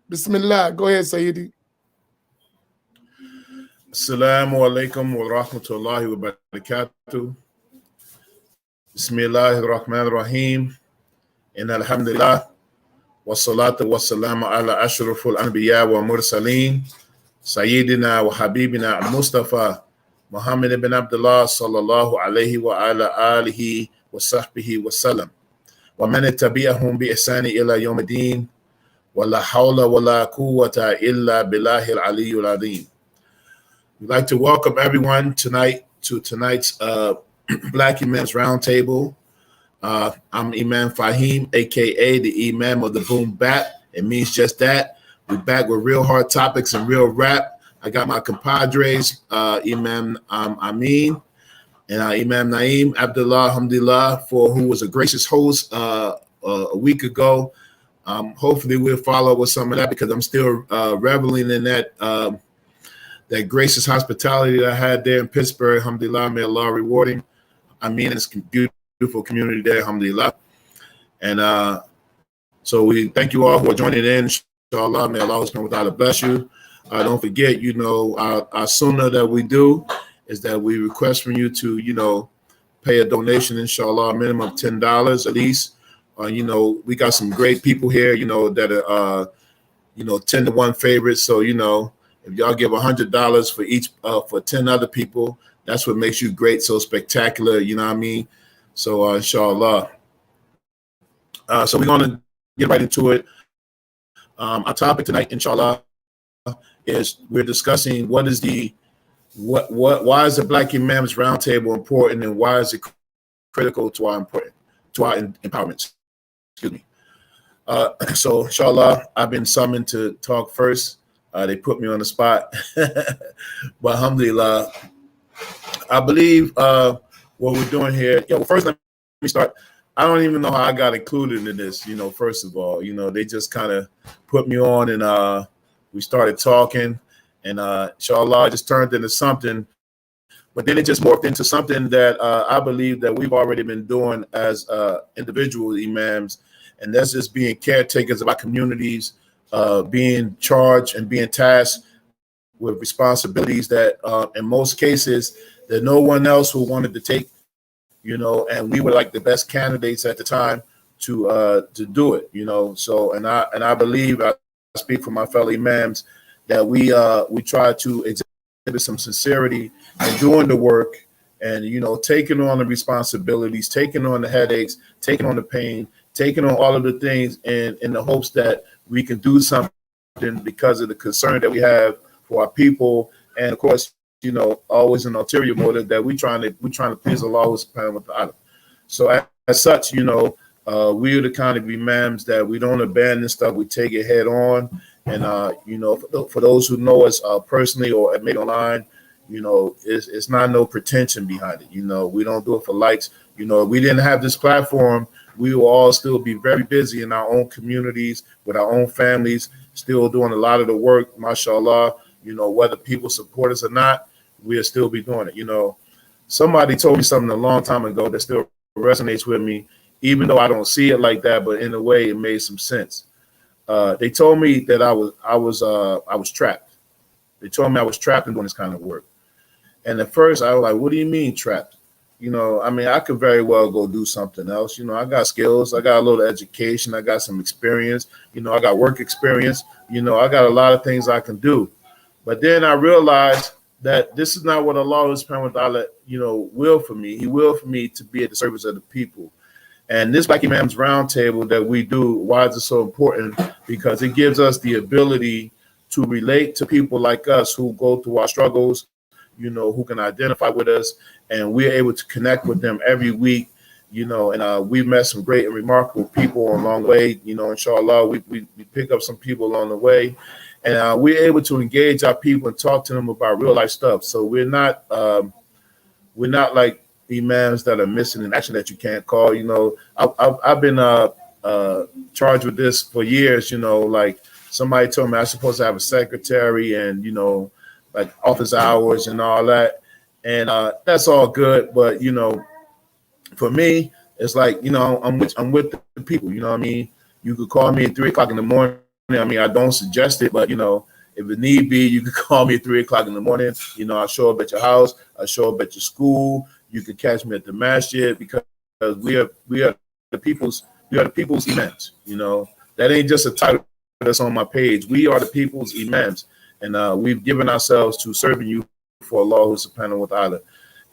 Bismillah. Go ahead, Sayyidi. Assalamu alaikum wa rahmatullahi wa barakatuh. Bismillahir Rahmanir Rahim. In alhamdulillah. Wa salatu wa salamu ala ashraful anbiya wa mursaleen. Sayyidina wa habibina al-Mustafa. Muhammad ibn Abdullah sallallahu alayhi wa ala alihi wa sahbihi wa sallam. Wa man tabi'ahum bi ihsani ila yawm ad-din. Wa la hawla wa la quwwata illa billahi al-aliyyul azim. We'd like to welcome everyone tonight to tonight's Black Imams Roundtable. I'm Imam Faheem, aka the Imam of the Boom Bap. It means just that. We're back with real hard topics and real rap. I got my compadres, Imam Amin and Imam Naeem, Abdullah, alhamdulillah, who was a gracious host a week ago. Hopefully we'll follow up with some of that because I'm still reveling in that gracious hospitality that I had there in Pittsburgh. Alhamdulillah, may Allah reward him. I mean, it's a beautiful community there, alhamdulillah. And so we thank you all who are joining in. Inshallah, may Allah subhanahu wa ta'ala bless you. Don't forget, our sunnah that we do is that we request from you to, pay a donation, inshallah, a minimum of $10 at least. We got some great people here, that are, 10-to-1 favorites. So, if y'all give $100 for each, for 10 other people, that's what makes you great, so spectacular, you know what I mean? So, inshallah. So we're going to get right into it. Our topic tonight, inshallah, is we're discussing why is the Black Imams Roundtable important and why is it critical to our empowerment. Excuse me. So, inshallah, I've been summoned to talk first. They put me on the spot. But alhamdulillah, I believe what we're doing here. First let me start. I don't even know how I got included in this, first of all. They just kind of put me on and we started talking and inshallah, it just turned into something. But then it just morphed into something that I believe that we've already been doing as individual imams, and that's just being caretakers of our communities, being charged and being tasked with responsibilities that in most cases that no one else who wanted to take, and we were like the best candidates at the time to do it, So and I believe, I speak for my fellow imams, that we try to exhibit some sincerity in doing the work and taking on the responsibilities, taking on the headaches, taking on the pain, taking on all of the things in the hopes that we can do something because of the concern that we have for our people, and of course, always an ulterior motive that we're trying to please Allah subhanahu wa ta'ala. So as such, we are the kind of imams that we don't abandon stuff, we take it head on. And for those who know us personally or maybe online, it's not no pretension behind it. We don't do it for likes. If we didn't have this platform, we will all still be very busy in our own communities with our own families, still doing a lot of the work, mashallah. Whether people support us or not, we'll still be doing it. Somebody told me something a long time ago that still resonates with me, even though I don't see it like that, but in a way it made some sense. They told me that I was trapped. They told me I was trapped in doing this kind of work. And at first I was like, what do you mean trapped? I could very well go do something else. I got skills, I got a little education, I got some experience, I got work experience, I got a lot of things I can do. But then I realized that this is not what Allah subhanahu wa ta'ala, will for me. He will for me to be at the service of the people. And this Black Imams Roundtable that we do, why is it so important? Because it gives us the ability to relate to people like us who go through our struggles, who can identify with us, and we're able to connect with them every week, and we've met some great and remarkable people along the way, inshallah, we pick up some people along the way, and we're able to engage our people and talk to them about real life stuff. So we're not like imams that are missing in action that you can't call. I've been charged with this for years. Like somebody told me I was supposed to have a secretary and like office hours and all that, and that's all good. But for me, it's like I'm with the people. You know what I mean? You could call me at 3 o'clock in the morning I mean, I don't suggest it, but if it need be, you can call me at 3 o'clock in the morning. I'll show up at your house. I'll show up at your school. You can catch me at the Masjid, because we are the people's imams. That ain't just a title that's on my page. We are the people's imams, and we've given ourselves to serving you for Allah subhanahu wa ta'ala.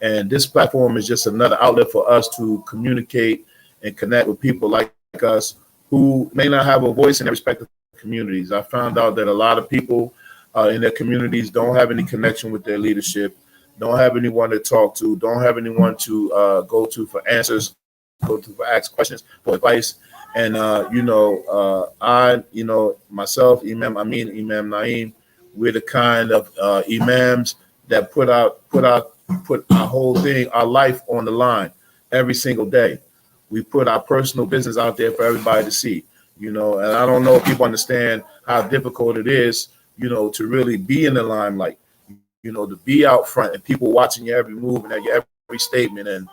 And this platform is just another outlet for us to communicate and connect with people like us who may not have a voice in their respective communities. I found out that a lot of people in their communities don't have any connection with their leadership, don't have anyone to talk to, don't have anyone to go to for answers, go to for ask questions, for advice. And I, myself, Imam Amin, Imam Naeem, we're the kind of imams that put our whole thing, our life on the line every single day. We put our personal business out there for everybody to see. And I don't know if people understand how difficult it is, to really be in the limelight, to be out front and people watching your every move and your every statement. And,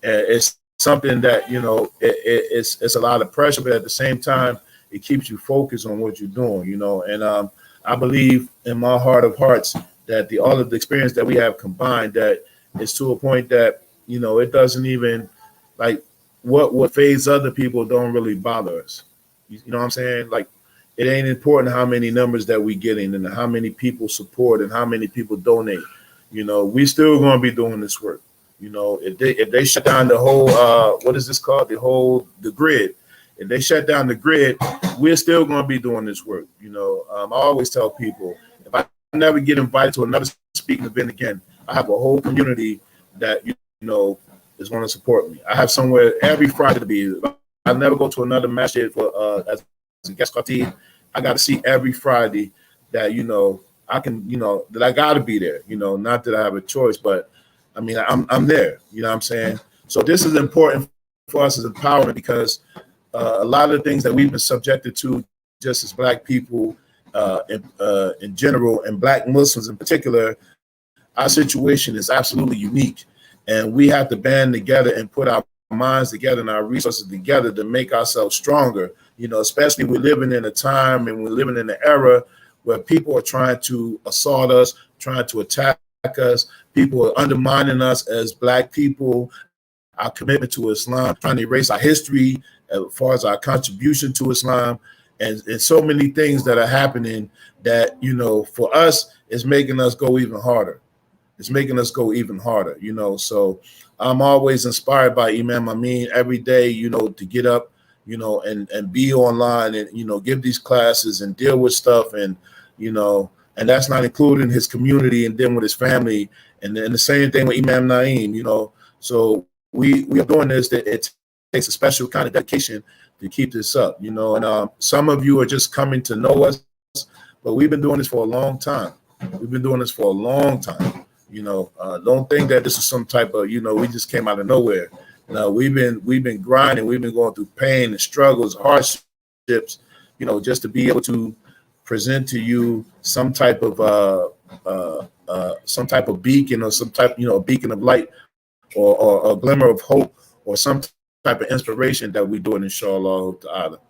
it's something that, it's a lot of pressure, but at the same time, it keeps you focused on what you're doing, and I believe in my heart of hearts that all of the experience that we have combined, that it's to a point that, it doesn't even, like, what phase other people don't really bother us. You know what I'm saying? Like, it ain't important how many numbers that we get in and how many people support and how many people donate. We still going to be doing this work. If they shut down the whole, what is this called? The grid. If they shut down the grid, we're still going to be doing this work. I always tell people, if I never get invited to another speaking event again, I have a whole community that, is going to support me. I have somewhere every Friday to be. I never go to another masjid for as a guest khatib. I got to see every Friday that I can that I got to be there. Not that I have a choice, but I mean I'm there. You know what I'm saying? So this is important for us as empowerment, because a lot of the things that we've been subjected to, just as Black people in general, and Black Muslims in particular, our situation is absolutely unique. And we have to band together and put our minds together and our resources together to make ourselves stronger. Especially we're living in a time and we're living in an era where people are trying to assault us, trying to attack us. People are undermining us as Black people, our commitment to Islam, trying to erase our history as far as our contribution to Islam, and so many things that are happening that, for us, is making us go even harder. It's making us go even harder, So I'm always inspired by Imam Amin every day, to get up, and be online and, give these classes and deal with stuff. And, and that's not including his community and then with his family. And then the same thing with Imam Naeem, So we are doing this, that it takes a special kind of dedication to keep this up, and some of you are just coming to know us, but we've been doing this for a long time. Don't think that this is some type of, we just came out of nowhere. No, we've been grinding. We've been going through pain and struggles, hardships, just to be able to present to you some type of beacon, or some type, beacon of light, or a glimmer of hope, or some type of inspiration that we're doing, inshallah ta'ala.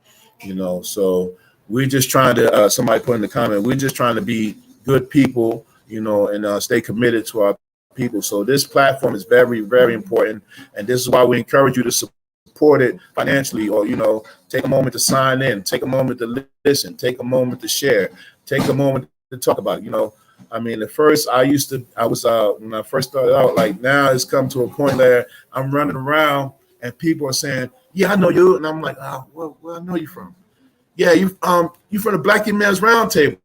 So we're just trying to, somebody put in the comment, we're just trying to be good people, and stay committed to our people. So this platform is very, very important. And this is why we encourage you to support it financially, or, take a moment to sign in, take a moment to listen, take a moment to share, take a moment to talk about it. I mean, at first when I first started out, like, now it's come to a point where I'm running around and people are saying, yeah, I know you. And I'm like, where I know you from? Yeah, you from the Black Imams Roundtable.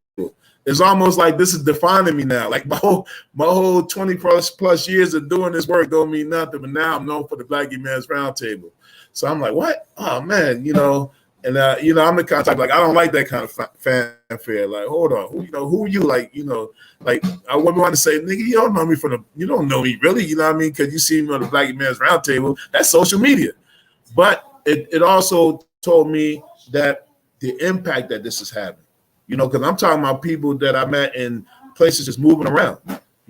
It's almost like this is defining me now. Like my whole 20 plus years of doing this work don't mean nothing, but now I'm known for the Black Imams Roundtable. So I'm like, what? Oh man, and I'm the kind of type, like, I don't like that kind of fanfare. Like, hold on, who are you? Like, like I wouldn't want to say, nigga, you don't know me you don't know me really, you know what I mean? Because you see me on the Black Imams Roundtable. That's social media. But it also told me that the impact that this is having. Because I'm talking about people that I met in places just moving around.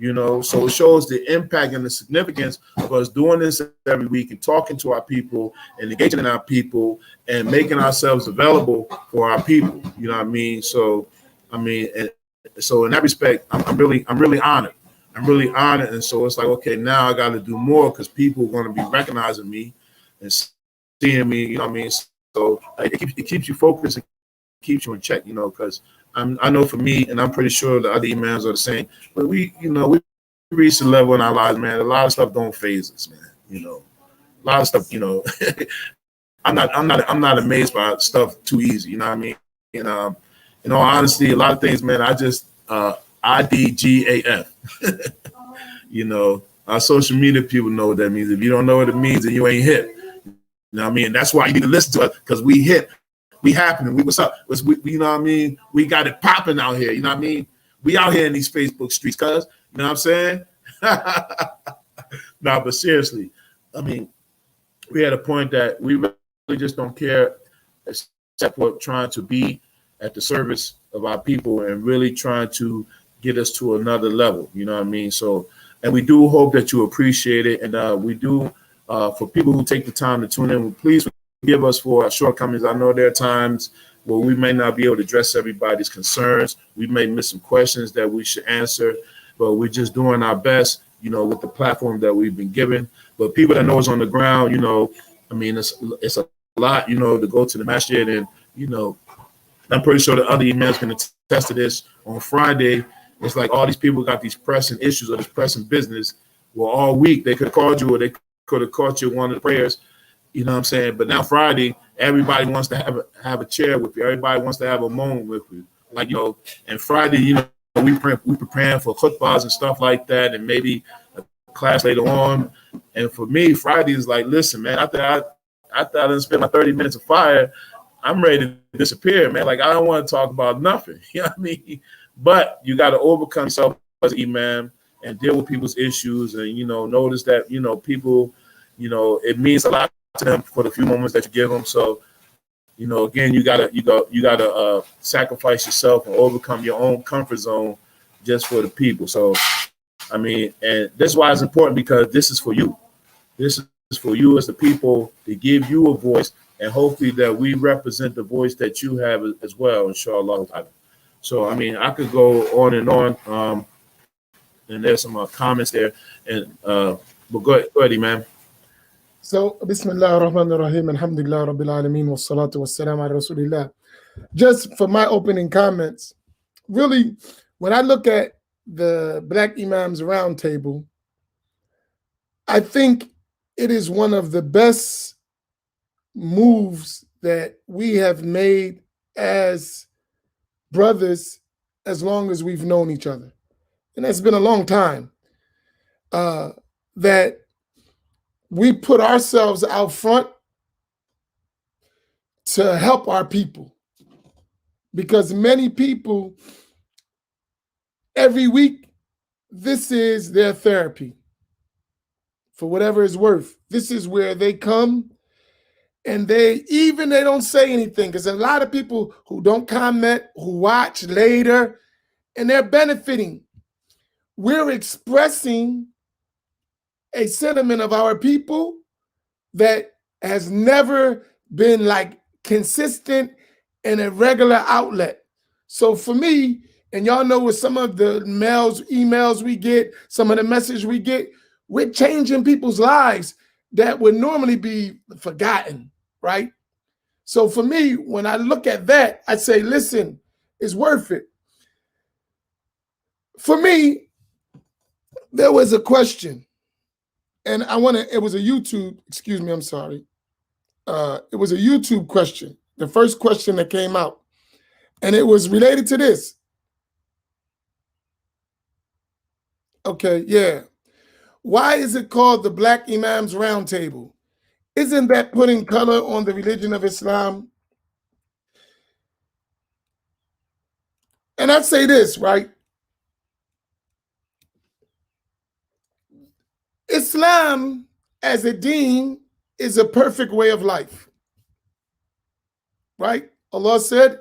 So it shows the impact and the significance of us doing this every week and talking to our people and engaging in our people and making ourselves available for our people. You know what I mean? So, and so in that respect, I'm really honored. I'm really honored. And so it's like, okay, now I got to do more because people are going to be recognizing me and seeing me, you know what I mean? So it keeps you focused and keeps you in check, because I know for me, and I'm pretty sure the other imams are the same, but we reached a level in our lives, man. A lot of stuff don't phase us, man. A lot of stuff, I'm not amazed by stuff too easy, you know what I mean? And in all honesty, a lot of things, man, I just IDGAF. Our social media people know what that means. If you don't know what it means, then you ain't hip. You know what I mean? That's why you need to listen to us, because we hip. We happening. What's up? You know what I mean? We got it popping out here. You know what I mean? We out here in these Facebook streets, cuz. You know what I'm saying? No, but seriously, I mean, we had a point that we really just don't care, except for trying to be at the service of our people and really trying to get us to another level. You know what I mean? So, and we do hope that you appreciate it. And we do, for people who take the time to tune in, please forgive us for our shortcomings. I know there are times where we may not be able to address everybody's concerns. We may miss some questions that we should answer, but we're just doing our best, with the platform that we've been given. But people that know us on the ground, I mean, it's a lot, to go to the Masjid. And, I'm pretty sure the other emails can attest to this. On Friday, it's like all these people got these pressing issues or this pressing business. Well, all week they could have called you, or they could have caught you one of the prayers. You know what I'm saying? But now Friday, everybody wants to have a chair with you. Everybody wants to have a moment with you. Like, and Friday, we preparing for khutbahs and stuff like that, and maybe a class later on. And for me, Friday is like, listen, man, after I done spent my 30 minutes of fire, I'm ready to disappear, man. Like, I don't want to talk about nothing. You know what I mean? But you got to overcome yourself as an imam and deal with people's issues, and notice that people, it means a lot to them for the few moments that you give them. So, again, you gotta sacrifice yourself and overcome your own comfort zone just for the people. So, I mean, and this is why it's important, because this is for you. This is for you as the people, to give you a voice, and hopefully that we represent the voice that you have as well, inshallah. So, I mean, I could go on and on, and there's some comments there, and but go ahead, man. So, Bismillah ar-Rahman ar-Rahim, alhamdulillah, Rabbil Alameen, wa salatu wa salam ala Rasulillah. Just for my opening comments, really, when I look at the Black Imams Roundtable, I think it is one of the best moves that we have made as brothers as long as we've known each other. And that's been a long time, that we put ourselves out front to help our people, because many people, every week, this is their therapy. For whatever it's worth, this is where they come, and they don't say anything, because a lot of people who don't comment, who watch later, and they're benefiting. We're expressing a sentiment of our people that has never been like consistent and a regular outlet. So for me, and y'all know with some of the emails we get, some of the message we get, we're changing people's lives that would normally be forgotten, right? So for me, when I look at that, I say, listen, it's worth it. For me, there was a question, and it was a YouTube, excuse me, I'm sorry. It was a YouTube question, the first question that came out, and it was related to this. Okay, yeah. Why is it called the Black Imams Roundtable? Isn't that putting color on the religion of Islam? And I'd say this, right? Islam as a deen is a perfect way of life, right? Allah said,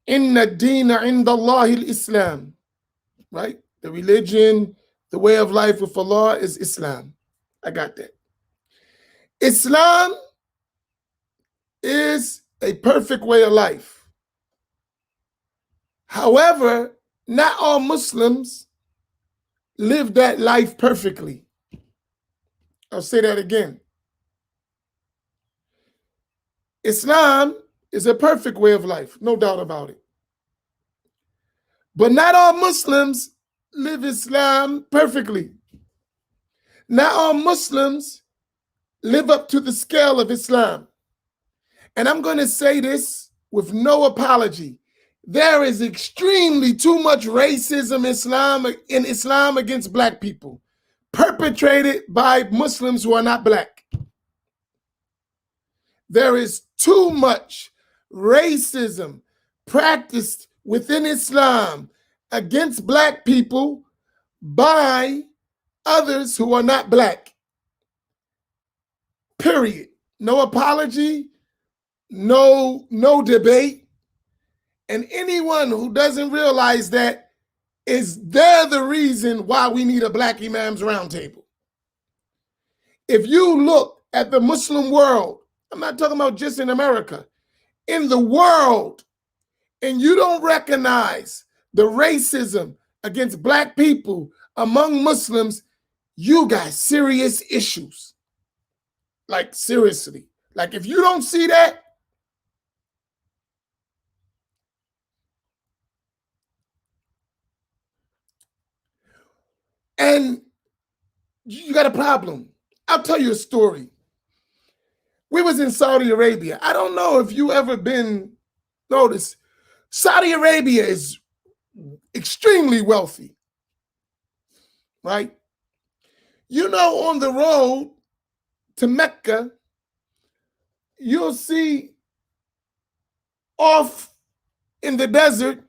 Inna deena inda Allahi al-Islam, right? The religion, the way of life with Allah is Islam. I got that. Islam is a perfect way of life. However, not all Muslims live that life perfectly. I'll say that again. Islam is a perfect way of life, no doubt about it. But not all Muslims live Islam perfectly. Not all Muslims live up to the scale of Islam. And I'm going to say this with no apology. There is extremely too much racism in Islam against black people, perpetrated by Muslims who are not black. There is too much racism practiced within Islam against black people by others who are not black. Period. No apology, no debate. And anyone who doesn't realize that they're the reason why we need a Black Imams Roundtable. If you look at the Muslim world, I'm not talking about just in America, in the world, and you don't recognize the racism against black people among Muslims, you got serious issues. Like, seriously. Like, if you don't see that, and you got a problem. I'll tell you a story. We was in Saudi Arabia. I don't know if you ever noticed, Saudi Arabia is extremely wealthy, right? You know, on the road to Mecca, you'll see off in the desert,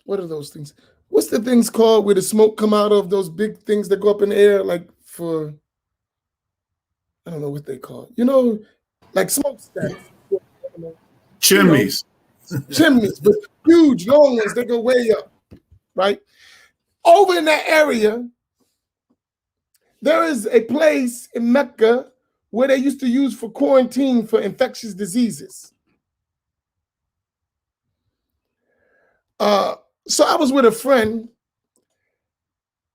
what are those things? What's the things called where the smoke come out of, those big things that go up in the air, like for, I don't know what they call it. You know, like smokestacks. Chimneys. You know, chimneys, but huge, long ones, they go way up, right? Over in that area, there is a place in Mecca where they used to use for quarantine for infectious diseases. So I was with a friend.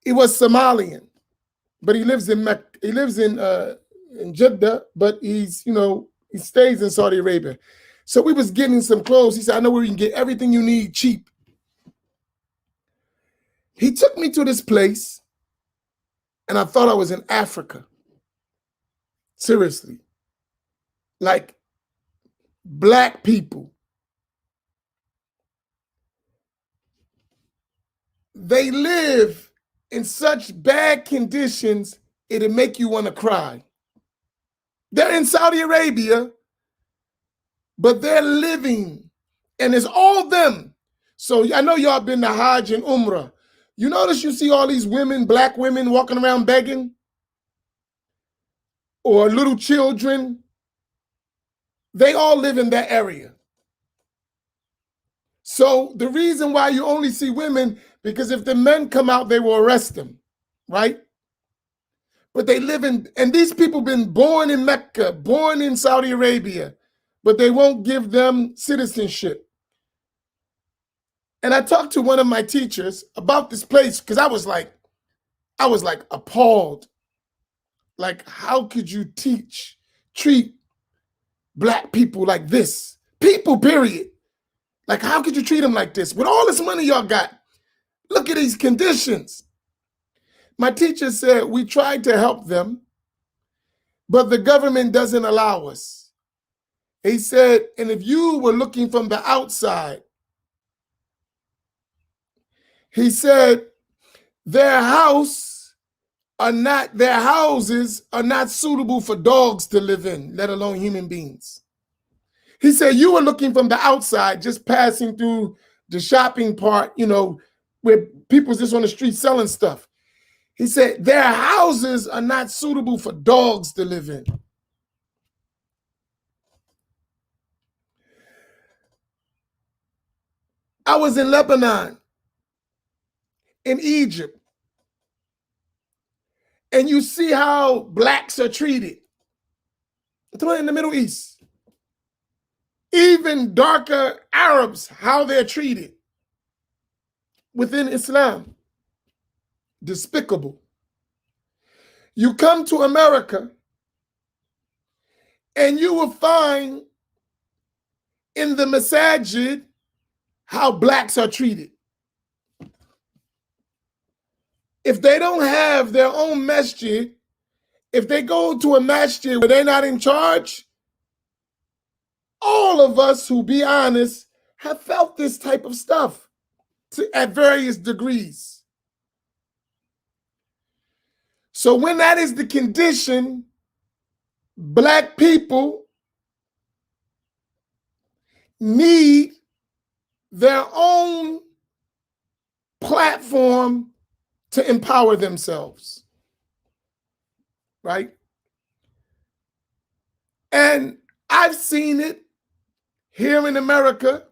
He was Somalian, but he lives in Mecca. He lives in Jeddah, but he stays in Saudi Arabia. So we was getting some clothes. He said, I know where you can get everything you need cheap. He took me to this place, and I thought I was in Africa. Seriously. Like, black people. They live in such bad conditions, it'll make you want to cry. They're in Saudi Arabia, but they're living, and it's all them. So I know y'all been to Hajj and Umrah. You notice you see all these women, black women, walking around begging? Or little children? They all live in that area. So the reason why you only see women, because if the men come out, they will arrest them, right? But they live in, and these people been born in Mecca, born in Saudi Arabia, but they won't give them citizenship. And I talked to one of my teachers about this place because I was like appalled. Like, how could you treat black people like this? People, period. Like, how could you treat them like this? With all this money y'all got, look at these conditions. My teacher said, we tried to help them, but the government doesn't allow us. He said, and if you were looking from the outside, he said, their houses are not suitable for dogs to live in, let alone human beings. He said, you were looking from the outside, just passing through the shopping part, where people's just on the street selling stuff. He said, their houses are not suitable for dogs to live in. I was in Lebanon, in Egypt, and you see how blacks are treated. In the Middle East. Even darker Arabs, how they're treated within Islam. Despicable. You come to America, and you will find in the Masjid how blacks are treated. If they don't have their own masjid, if they go to a masjid where they're not in charge, all of us who, be honest, have felt this type of stuff at various degrees. So when that is the condition, black people need their own platform to empower themselves, right? And I've seen it here in America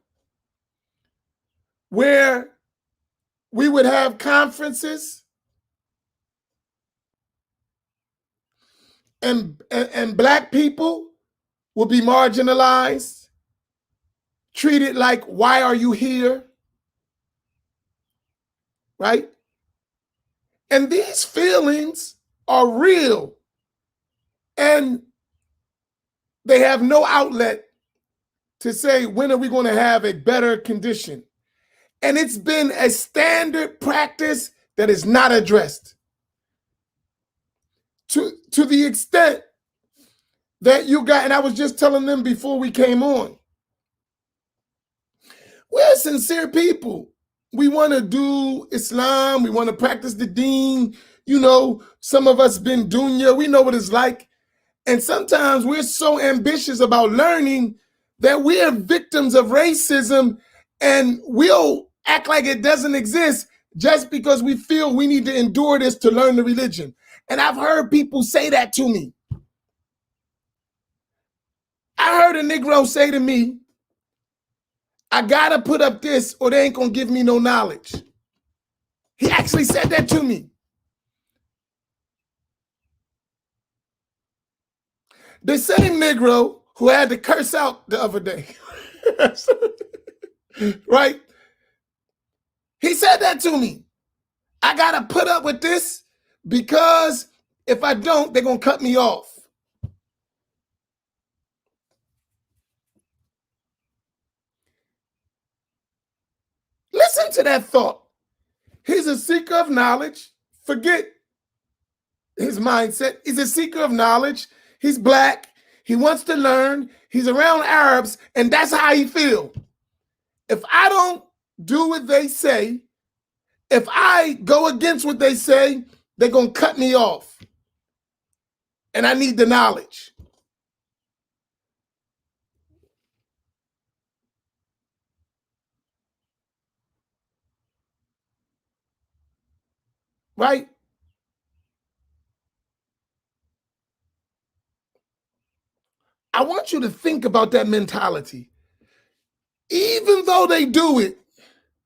where we would have conferences and black people will be marginalized, treated like, why are you here? Right? And these feelings are real, and they have no outlet to say, when are we going to have a better condition? And it's been a standard practice that is not addressed. To the extent that you got, and I was just telling them before we came on, we're sincere people. We want to do Islam. We want to practice the deen. You know, some of us been dunya. We know what it's like. And sometimes we're so ambitious about learning that we are victims of racism, and we'll act like it doesn't exist just because we feel we need to endure this to learn the religion. And I've heard people say that to me. I heard a Negro say to me, I gotta put up this or they ain't gonna give me no knowledge. He actually said that to me. The same Negro who had to curse out the other day, right? He said that to me. I gotta put up with this because if I don't, they're gonna cut me off. Listen to that thought. He's a seeker of knowledge. Forget his mindset. He's a seeker of knowledge. He's black. He wants to learn. He's around Arabs, and that's how he feels. If I don't do what they say, if I go against what they say, they're going to cut me off. And I need the knowledge. Right? I want you to think about that mentality. Even though they do it,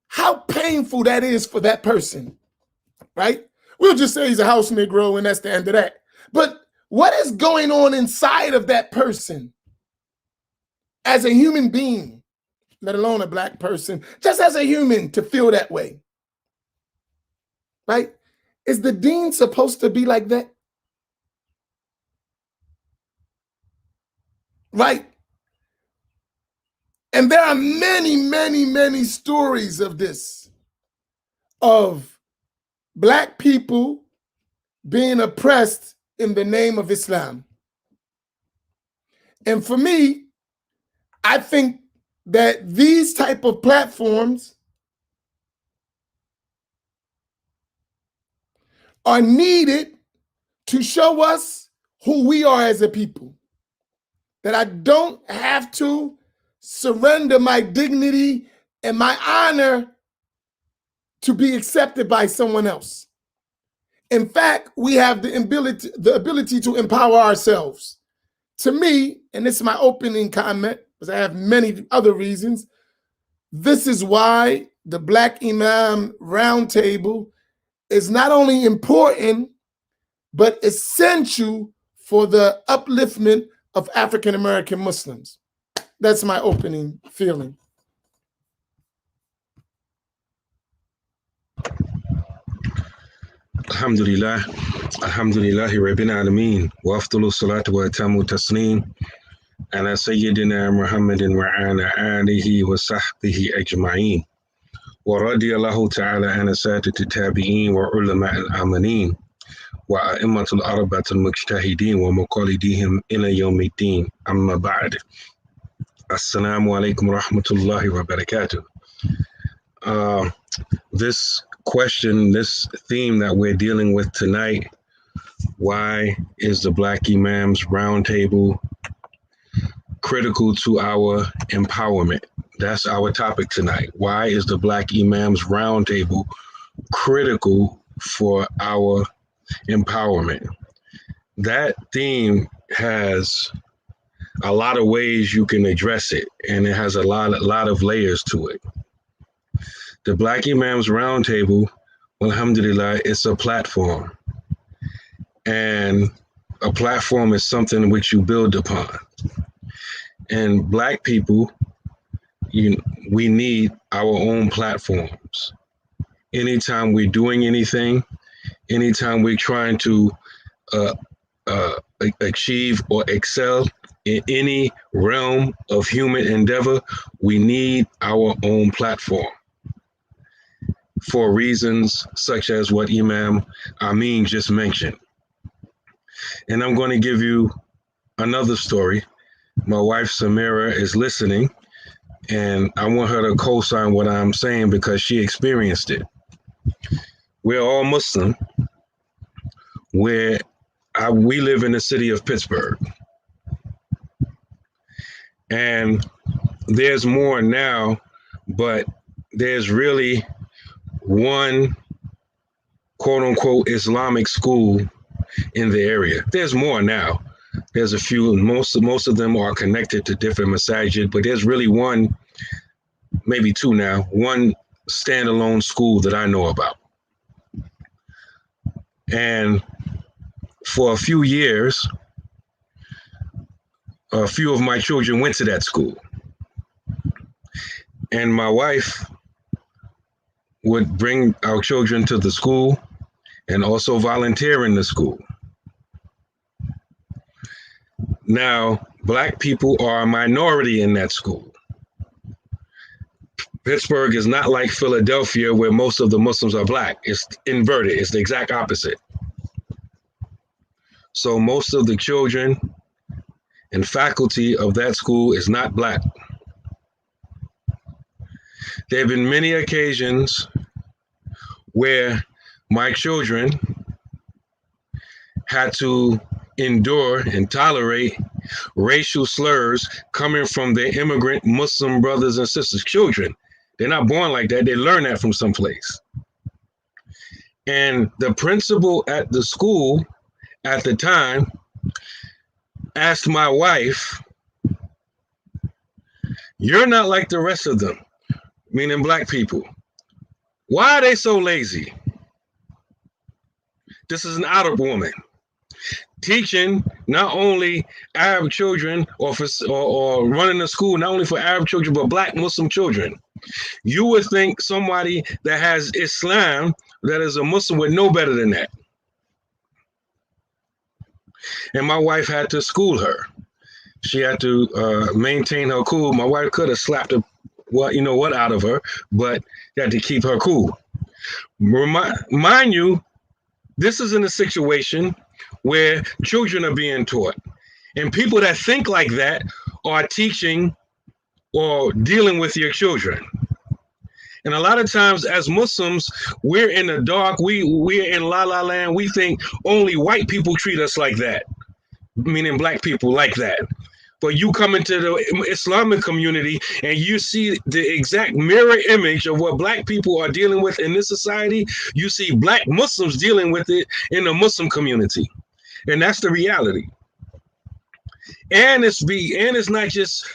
how painful that is for that person, right? We'll just say he's a house Negro and that's the end of that. But what is going on inside of that person as a human being, let alone a black person, just as a human to feel that way, right? Is the dean supposed to be like that? Right? And there are many, many, many stories of this, of black people being oppressed in the name of Islam. And for me, I think that these type of platforms are needed to show us who we are as a people. That I don't have to surrender my dignity and my honor to be accepted by someone else. In fact, we have the ability to empower ourselves. To me, and this is my opening comment, because I have many other reasons, this is why the Black Imam Roundtable is not only important, but essential for the upliftment of African American Muslims. That's my opening feeling. Alhamdulillah, Alhamdulillahi Rabbil Alameen, wa afdalu salatu wa atamu tasneem, ala Sayyidina Muhammadin wa ala alihi wa sahbihi ajma'een, wa radiyallahu ta'ala an asatati tabi'een wa ulama al-amaneen, wa a'immatul arbatul mujtahideen wa muqalidihim ila yawmiddin, amma ba'd. Assalamu alaikum wa rahmatullahi wa barakatuh. This question, this theme that we're dealing with tonight, why is the Black Imams Roundtable critical to our empowerment? That's our topic tonight. Why is the Black Imams Roundtable critical for our empowerment? That theme has a lot of ways you can address it, and it has a lot of layers to it. The Black Imams Roundtable, alhamdulillah, it's a platform. And a platform is something which you build upon. And Black people, we need our own platforms. Anytime we're doing anything, anytime we're trying to achieve or excel in any realm of human endeavor, we need our own platform, for reasons such as what Imam Amin just mentioned. And I'm going to give you another story. My wife Samira is listening, and I want her to co-sign what I'm saying because she experienced it. We're all Muslim. We live in the city of Pittsburgh. And there's more now, but there's really one quote unquote Islamic school in the area. There's more now. There's a few, most of them are connected to different masajid, but there's really one, maybe two now, one standalone school that I know about. And for a few years, a few of my children went to that school. And my wife would bring our children to the school and also volunteer in the school. Now, Black people are a minority in that school. Pittsburgh is not like Philadelphia where most of the Muslims are Black. It's inverted. It's the exact opposite. So most of the children and faculty of that school is not Black. There have been many occasions where my children had to endure and tolerate racial slurs coming from their immigrant Muslim brothers and sisters. Children, they're not born like that. They learn that from someplace. And the principal at the school at the time asked my wife, "You're not like the rest of them," meaning Black people. "Why are they so lazy?" This is an Arab woman teaching not only Arab children or running a school, not only for Arab children, but Black Muslim children. You would think somebody that has Islam, that is a Muslim, would know better than that. And my wife had to school her. She had to maintain her cool. My wife could have slapped her, out of her, but she had to keep her cool. Mind you, this is in a situation where children are being taught, and people that think like that are teaching or dealing with your children. And a lot of times as Muslims, we're in the dark, we're in la la land. We think only white people treat us like that, meaning Black people like that. But you come into the Islamic community and you see the exact mirror image of what black people are dealing with in this society. You see black Muslims dealing with it in the Muslim community. And that's the reality. And it's not just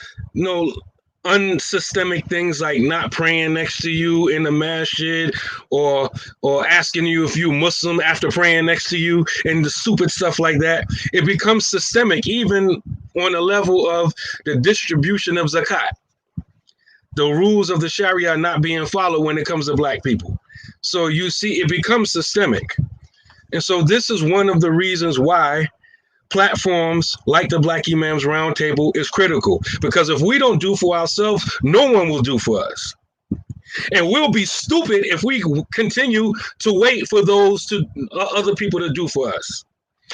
unsystemic things like not praying next to you in the masjid or asking you if you Muslim after praying next to you and the stupid stuff like that. It becomes systemic even on the level of the distribution of zakat. The rules of the Sharia are not being followed when it comes to black people. So you see, it becomes systemic. And so this is one of the reasons why platforms like the Black Imams Roundtable is critical, because if we don't do for ourselves, no one will do for us. And we'll be stupid if we continue to wait for those other people to do for us.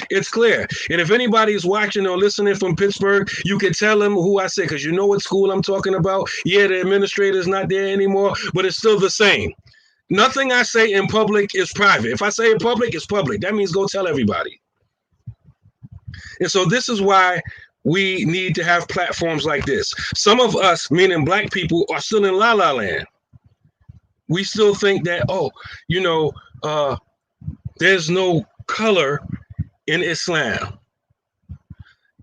It's clear. And if anybody's watching or listening from Pittsburgh, you can tell them who I say, because you know what school I'm talking about. Yeah, the administrator's not there anymore, but it's still the same. Nothing I say in public is private. If I say in public, it's public. That means go tell everybody. And so this is why we need to have platforms like this. Some of us, meaning black people, are still in la-la land. We still think that, there's no color in Islam.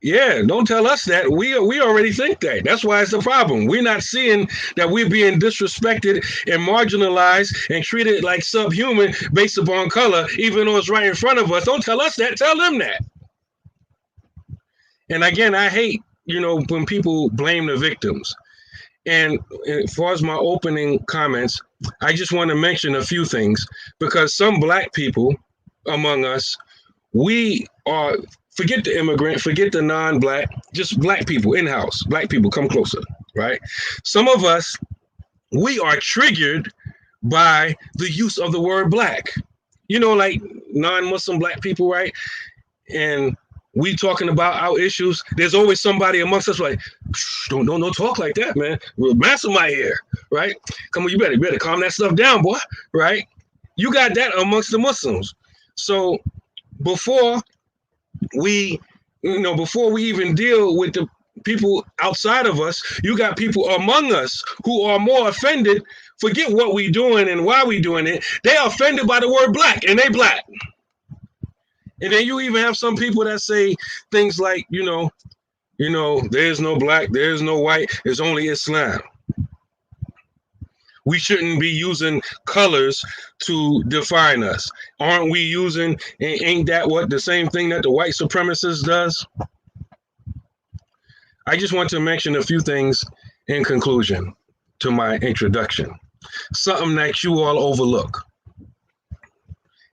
Yeah, don't tell us that. We already think that. That's why it's a problem. We're not seeing that we're being disrespected and marginalized and treated like subhuman based upon color, even though it's right in front of us. Don't tell us that. Tell them that. And again, I hate, when people blame the victims. And as far as my opening comments, I just want to mention a few things, because some black people among us, we are, forget the immigrant, forget the non-black, just black people in-house. Black people, come closer, right? Some of us, we are triggered by the use of the word black. Like non-Muslim black people, right? And we talking about our issues, there's always somebody amongst us like, don't talk like that, man. We're master my ear, right? Come on, you better calm that stuff down, boy, right? You got that amongst the Muslims. So before we even deal with the people outside of us, you got people among us who are more offended. Forget what we doing and why we doing it. They are offended by the word black, and they black. And then you even have some people that say things like, there's no black, there's no white, it's only Islam. We shouldn't be using colors to define us. Aren't we using, ain't that what the same thing that the white supremacist does? I just want to mention a few things in conclusion to my introduction. Something that you all overlook.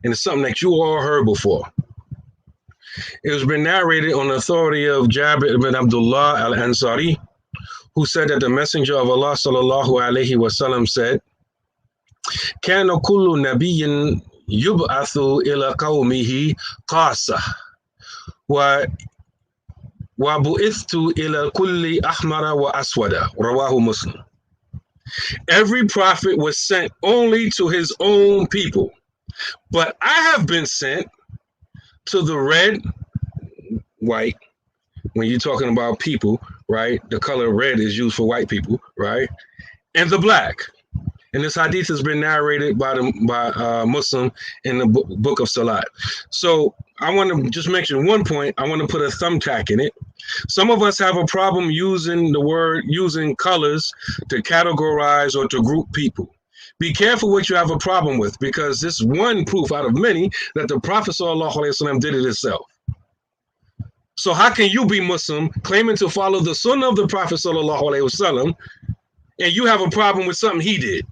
And it's something that you all heard before. It has been narrated on the authority of Jabir ibn Abdullah al-Ansari, who said that the Messenger of Allah sallallahu alayhi wasallam said, "Kana kullu nabiyyin yub'athu ila qawmihi qasa, wa bu'ithtu ila kulli ahmara wa aswada." Rawahu Muslim. Every prophet was sent only to his own people, but I have been sent to the red, white. When you're talking about people, right? The color red is used for white people, right? And the black. And this hadith has been narrated by Muslim in the book of Salat. So I want to just mention one point. I want to put a thumbtack in it. Some of us have a problem using colors to categorize or to group people. Be careful what you have a problem with, because this is one proof out of many that the Prophet ﷺ did it himself. So how can you be Muslim, claiming to follow the sunnah of the Prophet ﷺ, and you have a problem with something he did?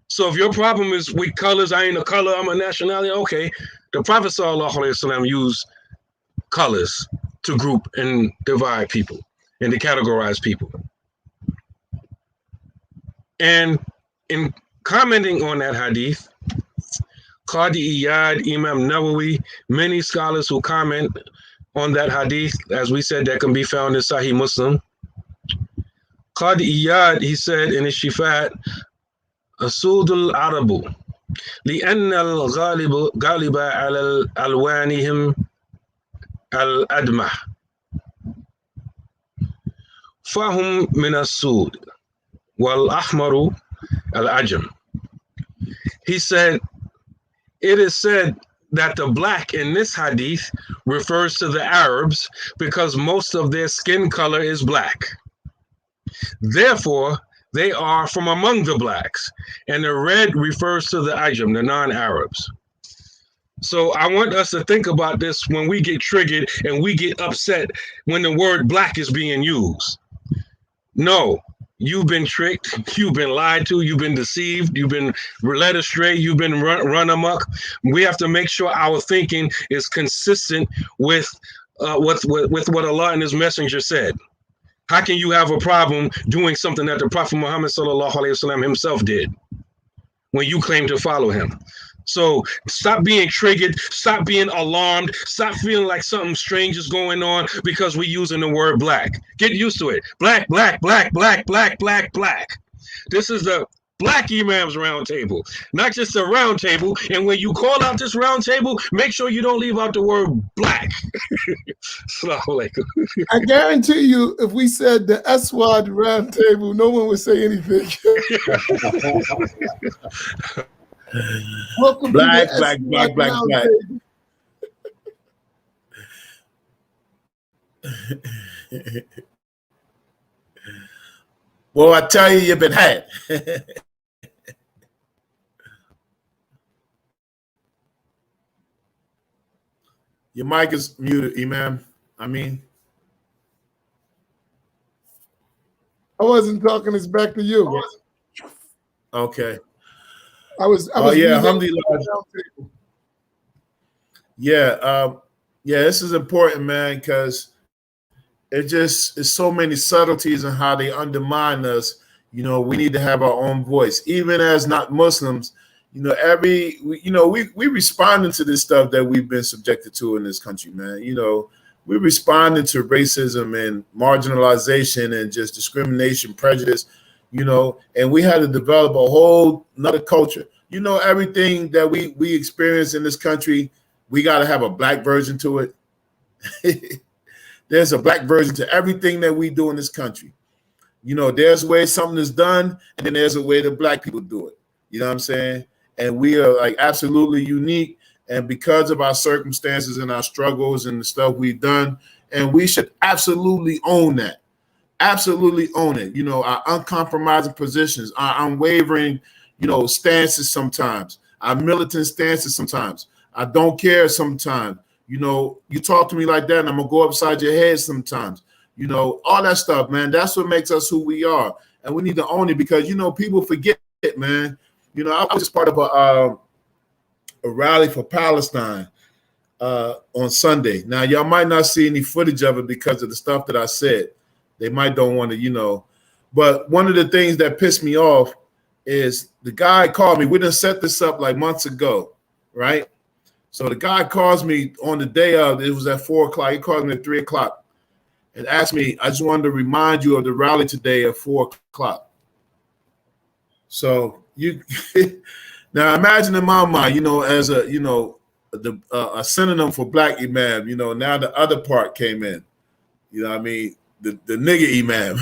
So if your problem is with colors, I ain't a color, I'm a nationality, okay. The Prophet ﷺ used colors to group and divide people and to categorize people. And in commenting on that hadith, Qadi Iyad, Imam Nawawi, many scholars who comment on that hadith, as we said, that can be found in Sahih Muslim. Qadi Iyad, he said in his Shifat, Asudul Arabu, لأن الغالب على ألوانهم الأدمى. فهم من السود والأحمر الأجم. He said, it is said that the black in this hadith refers to the Arabs because most of their skin color is black. Therefore, they are from among the blacks. And the red refers to the Ajam, the non-Arabs. So I want us to think about this when we get triggered and we get upset when the word black is being used. No, you've been tricked, you've been lied to, you've been deceived, you've been led astray, you've been run amok. We have to make sure our thinking is consistent with what Allah and His Messenger said. How can you have a problem doing something that the Prophet Muhammad sallallahu alaihi wasallam himself did when you claim to follow him? So stop being triggered, stop being alarmed, stop feeling like something strange is going on because we're using the word black. Get used to it. Black, black, black, black, black, black, black. This is the Black Imams Roundtable, not just a round table. And when you call out this round table, make sure you don't leave out the word black. I guarantee you, if we said the Aswad Roundtable, no one would say anything. Welcome black, to black, black, black, black. Well, I tell you, you've been had. Your mic is muted, Imam. Amin. I wasn't talking. It's back to you. Okay. I was. Yeah, alhamdulillah. Yeah, this is important, man, because it's so many subtleties in how they undermine us. You know, we need to have our own voice, even as not Muslims. You know, we responding to this stuff that we've been subjected to in this country, man. You know, we responding to racism and marginalization and just discrimination, prejudice, you know, and we had to develop a whole another culture. You know, everything that we experience in this country, we got to have a black version to it. There's a black version to everything that we do in this country. You know, there's a way something is done, and then there's a way that black people do it. You know what I'm saying? And we are like absolutely unique. And because of our circumstances and our struggles and the stuff we've done, and we should absolutely own that. Absolutely own it. You know, our uncompromising positions, our unwavering, you know, stances sometimes, our militant stances sometimes. I don't care sometimes. You know, you talk to me like that and I'm going to go upside your head sometimes. You know, all that stuff, man. That's what makes us who we are. And we need to own it because, you know, people forget it, man. You know, I was just part of a rally for Palestine on Sunday. Now, y'all might not see any footage of it because of the stuff that I said. They might don't want to, you know. But one of the things that pissed me off is the guy called me. We done set this up like months ago, right? So the guy calls me on the day of, it was at 4 o'clock. He called me at 3 o'clock and asked me, I just wanted to remind you of the rally today at 4 o'clock. So you now imagine in my mind, you know, as a, you know, a synonym for black imam, you know, now the other part came in, you know what I mean? The nigga imam.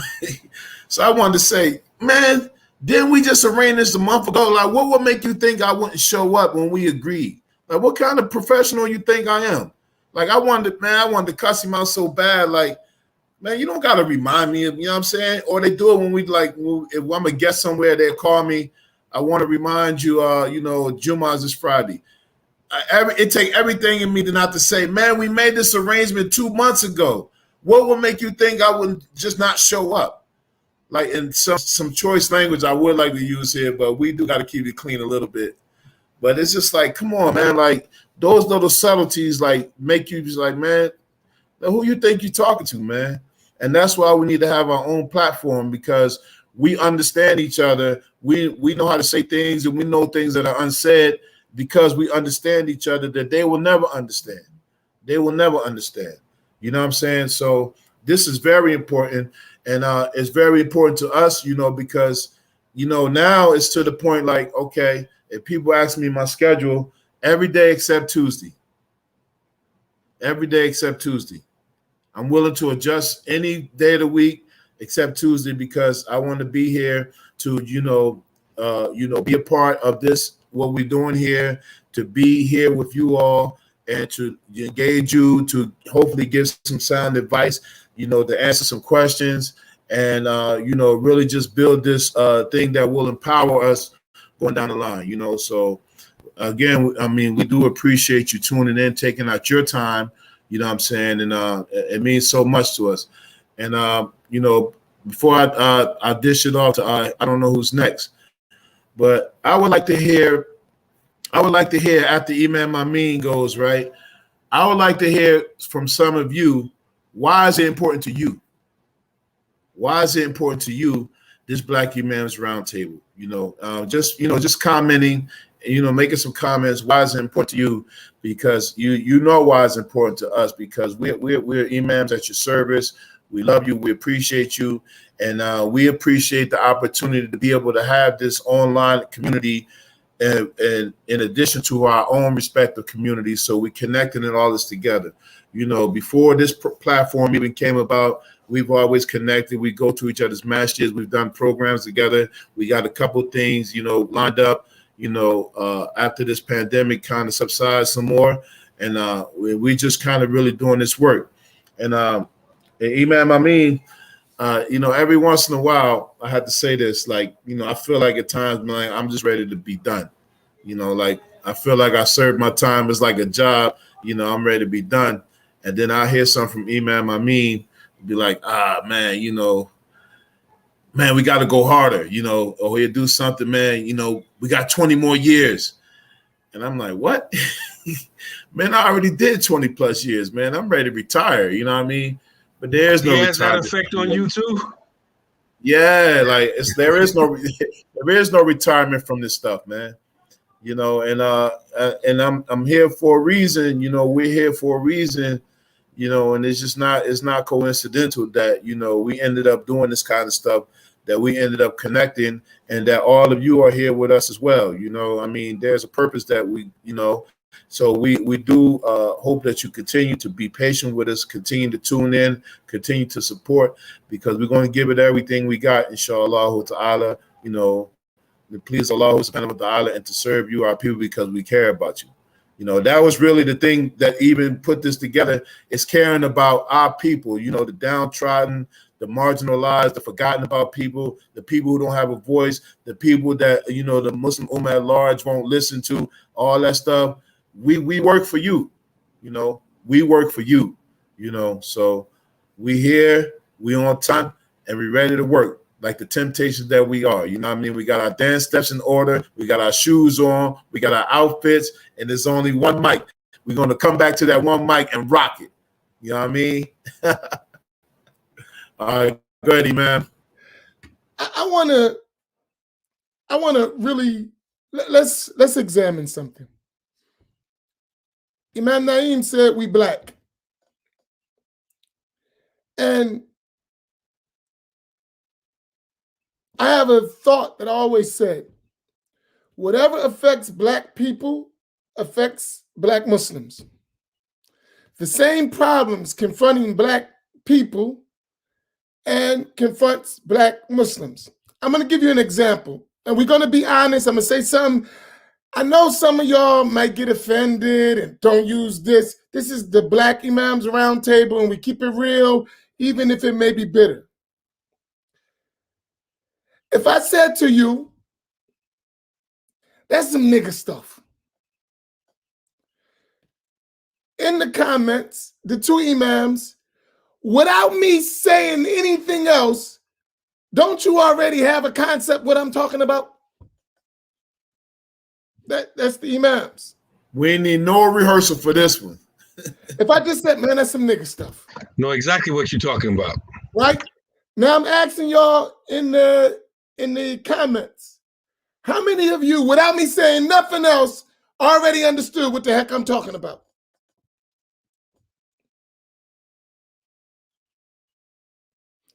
So I wanted to say, man, didn't we just arrange this a month ago? Like, what would make you think I wouldn't show up when we agreed? Like, what kind of professional you think I am? Like, I wanted to cuss him out so bad. Like, man, you don't got to remind me of, you know what I'm saying? Or they do it when if I'm a guest somewhere, they'll call me. I want to remind you, you know, Jumu'ah's this Friday. It take everything in me to not to say, man, we made this arrangement 2 months ago. What would make you think I would just not show up? Like, in some choice language I would like to use here, but we do got to keep it clean a little bit. But it's just like, come on, man. Like, those little subtleties, like, make you just like, man, who you think you're talking to, man? And that's why we need to have our own platform, because we understand each other. We know how to say things, and we know things that are unsaid because we understand each other that they will never understand. They will never understand. You know what I'm saying? So this is very important, and it's very important to us, you know, because, you know, now it's to the point like, okay, if people ask me my schedule, every day except Tuesday. Every day except Tuesday. I'm willing to adjust any day of the week except Tuesday, because I want to be here to, be a part of this, what we're doing here, to be here with you all and to engage you, to hopefully give some sound advice, to answer some questions and, really just build this thing that will empower us going down the line, So again, I mean, we do appreciate you tuning in, taking out your time, you know what I'm saying? And it means so much to us. And, before I dish it off to, I don't know who's next, but I would like to hear after Imam Amin goes, right? I would like to hear from some of you, why is it important to you? Why is it important to you, this Black Imams Roundtable? Just commenting, making some comments. Why is it important to you? Because you know why it's important to us, because we're imams at your service. We love you. We appreciate you. And we appreciate the opportunity to be able to have this online community and in addition to our own respective communities. So we connecting and all this together. Before this platform even came about, we've always connected. We go to each other's masjids. We've done programs together. We got a couple things, lined up, after this pandemic kind of subsides some more. And we just kind of really doing this work. And Imam Amin, every once in a while, I had to say this, I feel like at times, man, I'm just ready to be done. I feel like I served my time as like a job, I'm ready to be done. And then I hear something from Imam Amin, be like, man, man, we got to go harder, or he'll do something, man, we got 20 more years. And I'm like, what? Man, I already did 20 plus years, man. I'm ready to retire, you know what I mean? But there's no has that retirement. effect on you too? Yeah, there is no retirement from this stuff, man. And I'm here for a reason. We're here for a reason. And it's not coincidental that we ended up doing this kind of stuff, that we ended up connecting, and that all of you are here with us as well. I mean, there's a purpose that we, so we do hope that you continue to be patient with us, continue to tune in, continue to support, because we're going to give it everything we got, inshallah ta'ala, to please Allah subhanahu wa ta'ala and to serve you, our people, because we care about you. That was really the thing that even put this together, is caring about our people, the downtrodden, the marginalized, the forgotten about people, the people who don't have a voice, the people that, the Muslim Ummah at large won't listen to, all that stuff. We work for you, we work for you, so we here, we on time, and we ready to work like the temptations that we are. You know what I mean? We got our dance steps in order, we got our shoes on, we got our outfits, and there's only one mic. We're going to come back to that one mic and rock it. You know what I mean? All right, go ahead, man. I want to really let's examine something. Imam Naeem said we Black, and I have a thought that I always said: whatever affects Black people affects Black Muslims. The same problems confronting Black people and confronts Black Muslims. I'm going to give you an example, and we're going to be honest. I'm going to say something. I know some of y'all might get offended and don't use this. This is the Black Imams Roundtable, and we keep it real, even if it may be bitter. If I said to you, that's some nigga stuff, in the comments, the two imams, without me saying anything else, don't you already have a concept what I'm talking about? That's the imams. We need no rehearsal for this one. If I just said, man, that's some nigga stuff. Know exactly what you're talking about. Right? Now I'm asking y'all in the comments, how many of you, without me saying nothing else, already understood what the heck I'm talking about?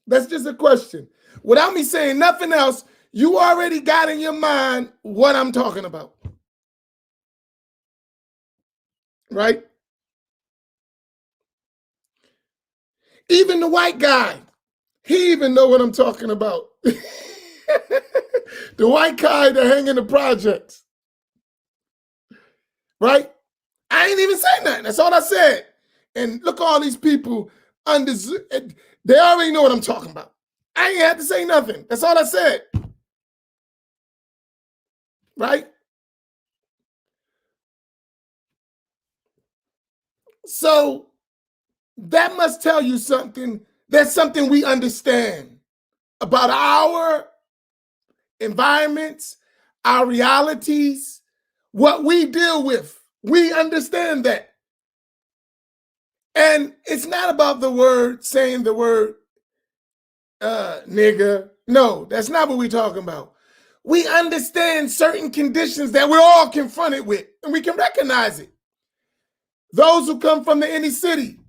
That's just a question. Without me saying nothing else, you already got in your mind what I'm talking about. Right? Even the white guy, He even know what I'm talking about. The white guy that hang in the projects. Right? I ain't even say nothing. That's all I said. And look, all these people they already know what I'm talking about. I ain't had to say nothing. That's all I said. Right? So that must tell you something. That's something we understand about our environments, our realities, what we deal with. We understand that. And it's not about the word, saying the word nigga. No, that's not what we're talking about. We understand certain conditions that we're all confronted with, and we can recognize it. Those who come from the inner city,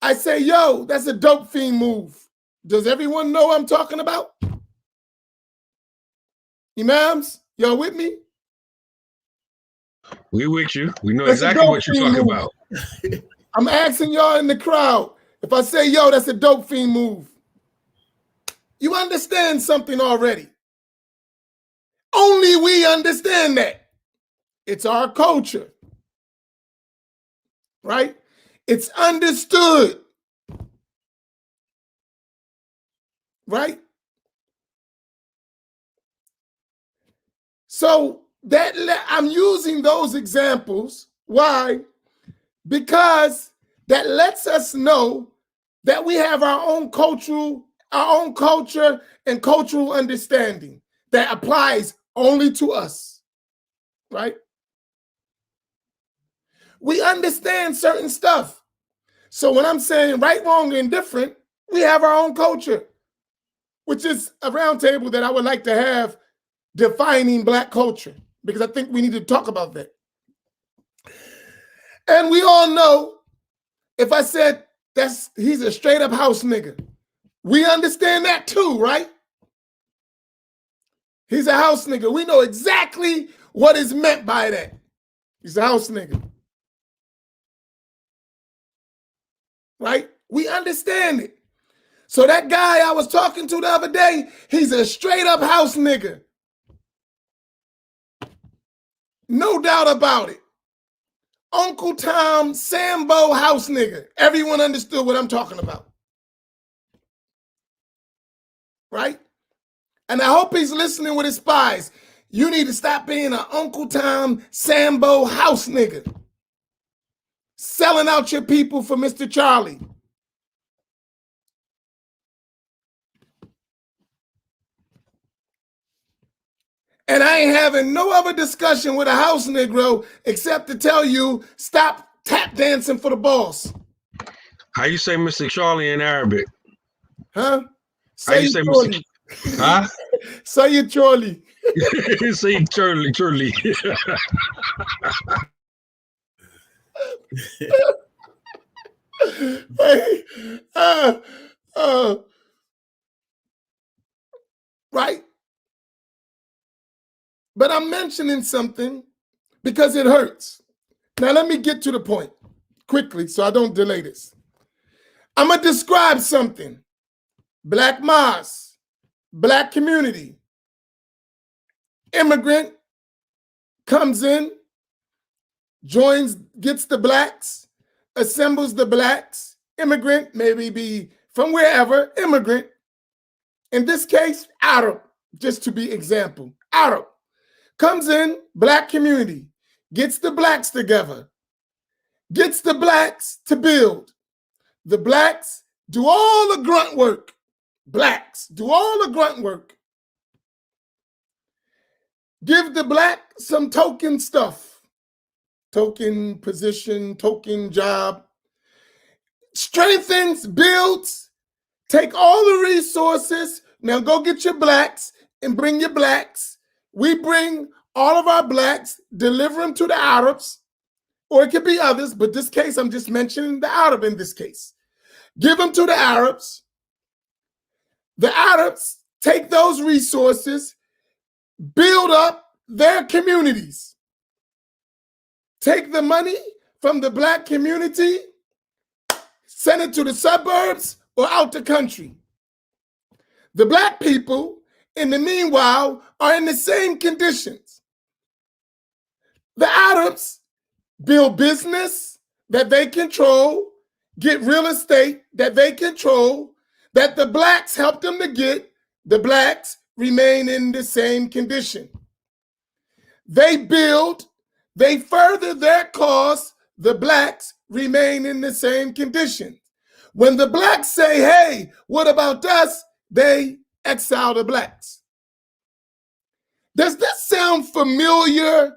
I say, yo, that's a dope fiend move. Does everyone know what I'm talking about? Imams, y'all with me? We with you. We know That's exactly what you're talking about. I'm asking y'all in the crowd, if I say, yo, that's a dope fiend move, you understand something already. Only we understand that. It's our culture, right? It's understood, right? So that I'm using those examples. Why? Because that lets us know that we have our own culture and cultural understanding that applies only to us, right? We understand certain stuff. So when I'm saying right, wrong, and indifferent, we have our own culture, which is a roundtable that I would like to have defining Black culture, because I think we need to talk about that. And we all know, if I said he's a straight up house nigga, we understand that too, right? He's a house nigga. We know exactly what is meant by that. He's a house nigga. Right? We understand it. So that guy I was talking to the other day, he's a straight up house nigga. No doubt about it. Uncle Tom, Sambo house nigga. Everyone understood what I'm talking about. Right? And I hope he's listening with his spies. You need to stop being an Uncle Tom, Sambo house nigga. Selling out your people for Mr. Charlie. And I ain't having no other discussion with a house Negro except to tell you, stop tap dancing for the boss. How you say Mr. Charlie in Arabic? Huh? How you say Mr. Huh? Say it, Charlie. Say Charlie, Charlie. Hey, right? But I'm mentioning something because it hurts. Now let me get to the point quickly so I don't delay this. I'm going to describe something. Black mosque, Black community, immigrant comes in, joins, gets the Blacks, assembles the Blacks, immigrant, maybe be from wherever, immigrant. In this case, Arab, just to be example, Arab. Comes in, Black community, gets the Blacks together, gets the Blacks to build. The Blacks do all the grunt work. Blacks do all the grunt work. Give the Black some token stuff, token position, token job. Strengthens, builds, take all the resources. Now go get your Blacks and bring your Blacks. We bring all of our Blacks, deliver them to the Arabs, or it could be others, but this case, I'm just mentioning the Arab in this case. Give them to the Arabs. The Arabs take those resources, build up their communities. Take the money from the Black community, send it to the suburbs or out the country. The black people, in the meanwhile, are in the same conditions. The Arabs build business that they control, get real estate that they control, that the blacks help them to get. The blacks remain in the same condition. They build, they further their cause, the blacks remain in the same condition. When the blacks say, hey, what about us? They exile the blacks. Does this sound familiar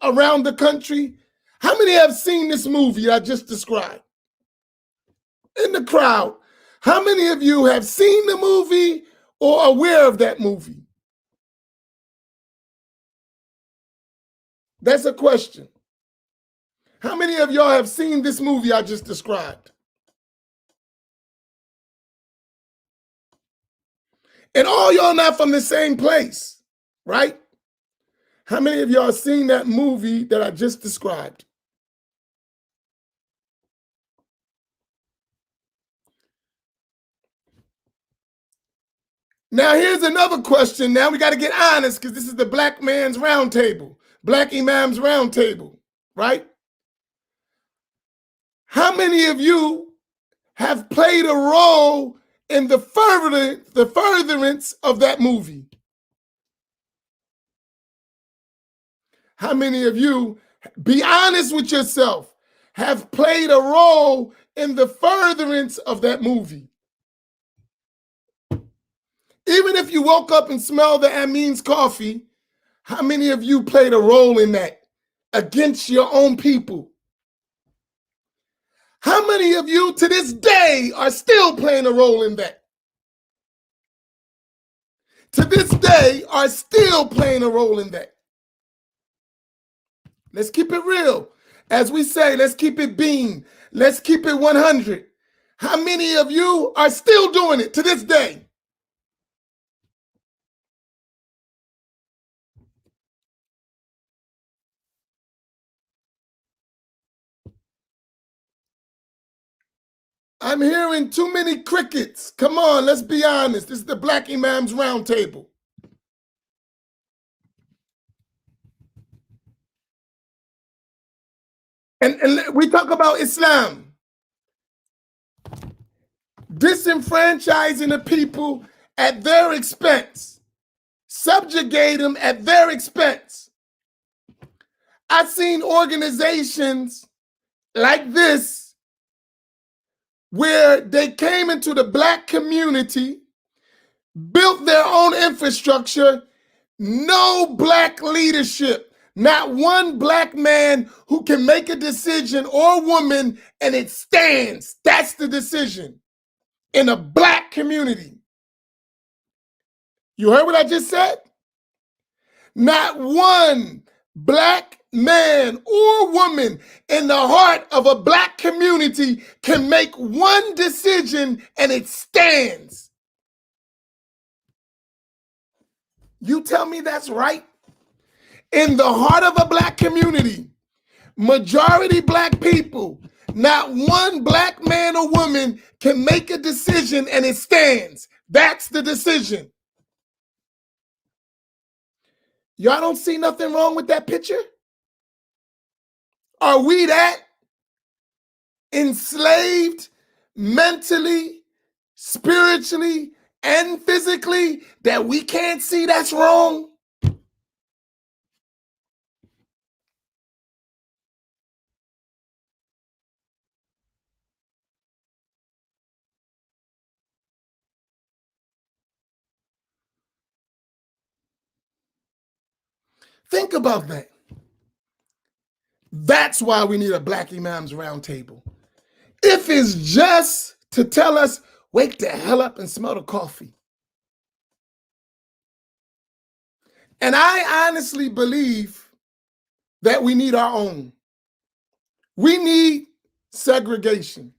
around the country? How many have seen this movie I just described? In the crowd, how many of you have seen the movie or aware of that movie? That's a question. How many of y'all have seen this movie I just described? And all y'all not from the same place, right? How many of y'all have seen that movie that I just described? Now, here's another question. Now we got to get honest because this is the Black Man's Roundtable, Black Imam's Roundtable, right? How many of you have played a role in the furtherance of that movie? How many of you, be honest with yourself, have played a role in the furtherance of that movie? Even if you woke up and smelled the Amin's coffee, how many of you played a role in that against your own people? How many of you to this day are still playing a role in that? To this day are still playing a role in that. Let's keep it real. As we say, let's keep it beam. Let's keep it 100. How many of you are still doing it to this day? I'm hearing too many crickets. Come on, let's be honest. This is the Black Imam's Roundtable. And we talk about Islam. Disenfranchising the people at their expense. Subjugate them at their expense. I've seen organizations like this where they came into the black community, built their own infrastructure, no black leadership, not one black man who can make a decision or woman and it stands. That's the decision in a black community. You heard what I just said? Not one black man or woman in the heart of a black community can make one decision and it stands. You tell me that's right? In the heart of a black community, majority black people, not one black man or woman can make a decision and it stands. That's the decision. Y'all don't see nothing wrong with that picture? Are we that enslaved mentally, spiritually, and physically that we can't see that's wrong? Think about that. That's why we need a Black Imams Roundtable. If it's just to tell us, wake the hell up and smell the coffee. And I honestly believe that we need our own. We need segregation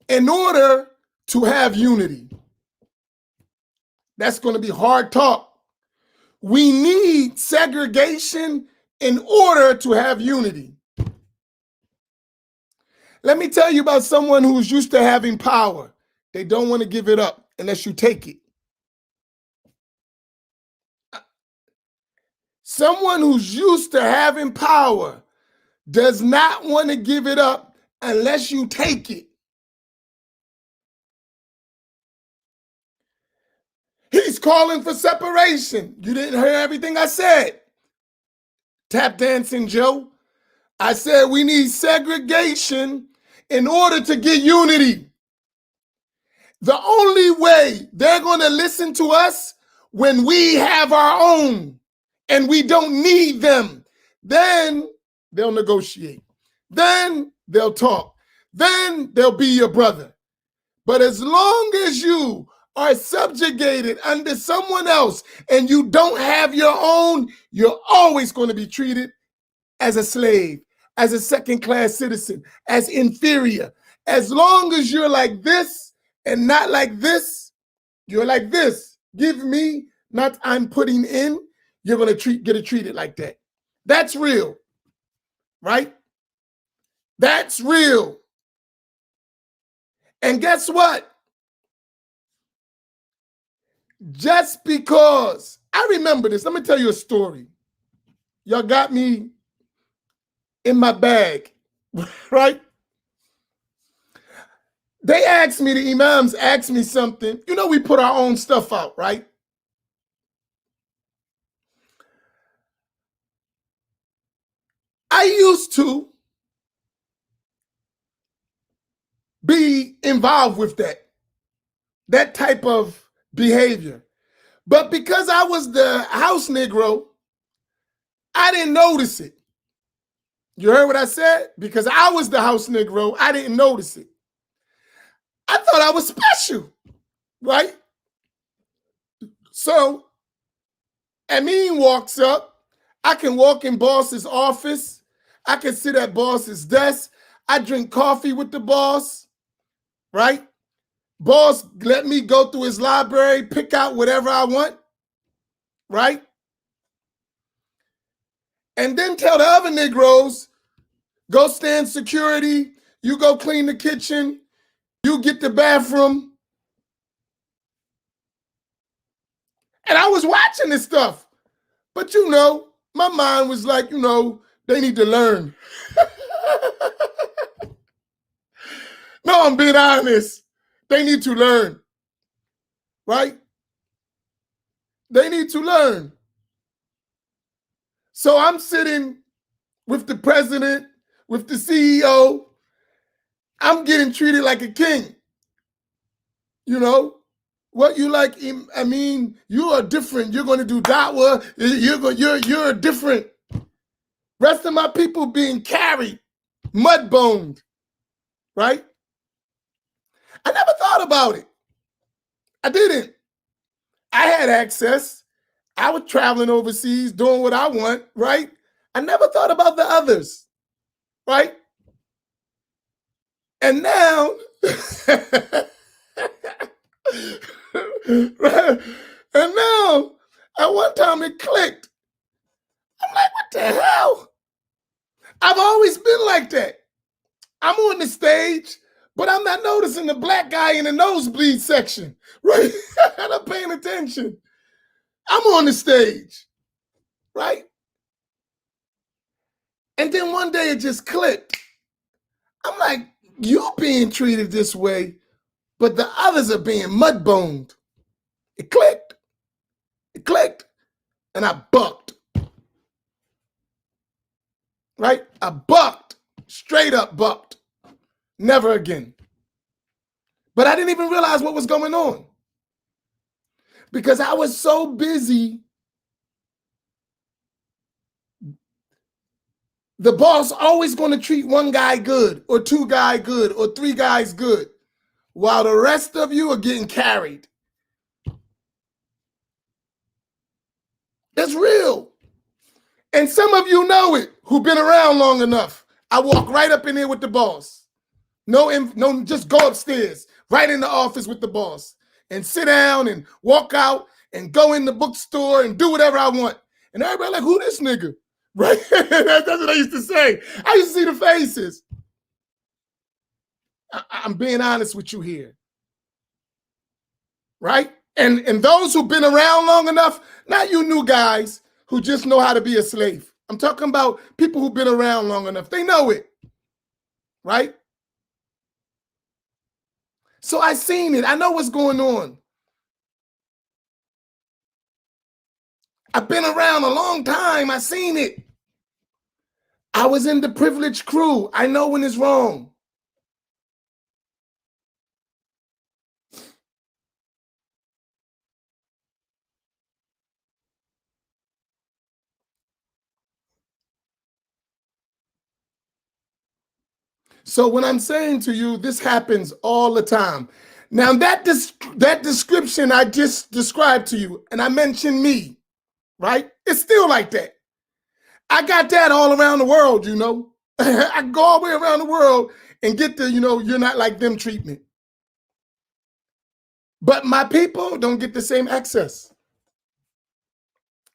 in order to have unity. That's going to be hard talk. We need segregation in order to have unity. Let me tell you about someone who's used to having power. They don't want to give it up. unless you take it. Someone who's used to having power does not want to give it up unless you take it. He's calling for separation. You didn't hear everything I said. Tap dancing Joe. I said we need segregation in order to get unity. The only way they're going to listen to us when we have our own and we don't need them, then they'll negotiate. Then they'll talk. Then they'll be your brother. But as long as you are subjugated under someone else and you don't have your own, you're always going to be treated as a slave, as a second-class citizen, as inferior. As long as you're like this and not like this, you're like this. Give me, not I'm putting in, you're going to get it treated like that. That's real, right? That's real. And guess what? Just because, I remember this, let me tell you a story. Y'all got me in my bag, right? They asked me, the Imams asked me something. You know, we put our own stuff out, right? I used to be involved with that type of behavior. But because I was the house Negro, I didn't notice it. You heard what I said? Because I was the house Negro, I didn't notice it. I thought I was special, right? So Amin walks up. I can walk in boss's office. I can sit at boss's desk. I drink coffee with the boss, right? Boss let me go through his library, pick out whatever I want, right? And then tell the other Negroes, go stand security, you go clean the kitchen, you get the bathroom. And I was watching this stuff. But you know, my mind was like, you know, they need to learn. No, I'm being honest. They need to learn, right? They need to learn. So I'm sitting with the president, with the CEO. I'm getting treated like a king. You know, what you like, I mean, you are different. You're going to do da'wah. You're different. Rest of my people being carried, mud-boned, right? I never thought about it. I didn't. I had access. I was traveling overseas, doing what I want, right? I never thought about the others, right? And now, right? And now, at one time it clicked. I'm like, what the hell? I've always been like that. I'm on the stage, but I'm not noticing the black guy in the nosebleed section, right? I'm not paying attention. I'm on the stage, right? And then one day it just clicked. I'm like, you being treated this way, but the others are being mud-boned. It clicked. It clicked. And I bucked. Right? I bucked. Straight up bucked. Never again. But I didn't even realize what was going on. Because I was so busy. The boss always going to treat one guy good, or two guys good, or three guys good, while the rest of you are getting carried. It's real. And some of you know it, who've been around long enough. I walk right up in here with the boss. No, just go upstairs, right in the office with the boss, and sit down and walk out and go in the bookstore and do whatever I want. And everybody like, who this nigga? Right? That's what I used to say. I used to see the faces. I'm being honest with you here. right? And those who've been around long enough, not you new guys who just know how to be a slave. I'm talking about people who've been around long enough. They know it, right? So I seen it. I know what's going on. I've been around a long time. I seen it. I was in the privileged crew. I know when it's wrong. So when I'm saying to you, this happens all the time. Now that description I just described to you, and I mentioned me, right? It's still like that. I got that all around the world, you know. I go all the way around the world and get the, you know, you're not like them treatment. But my people don't get the same access.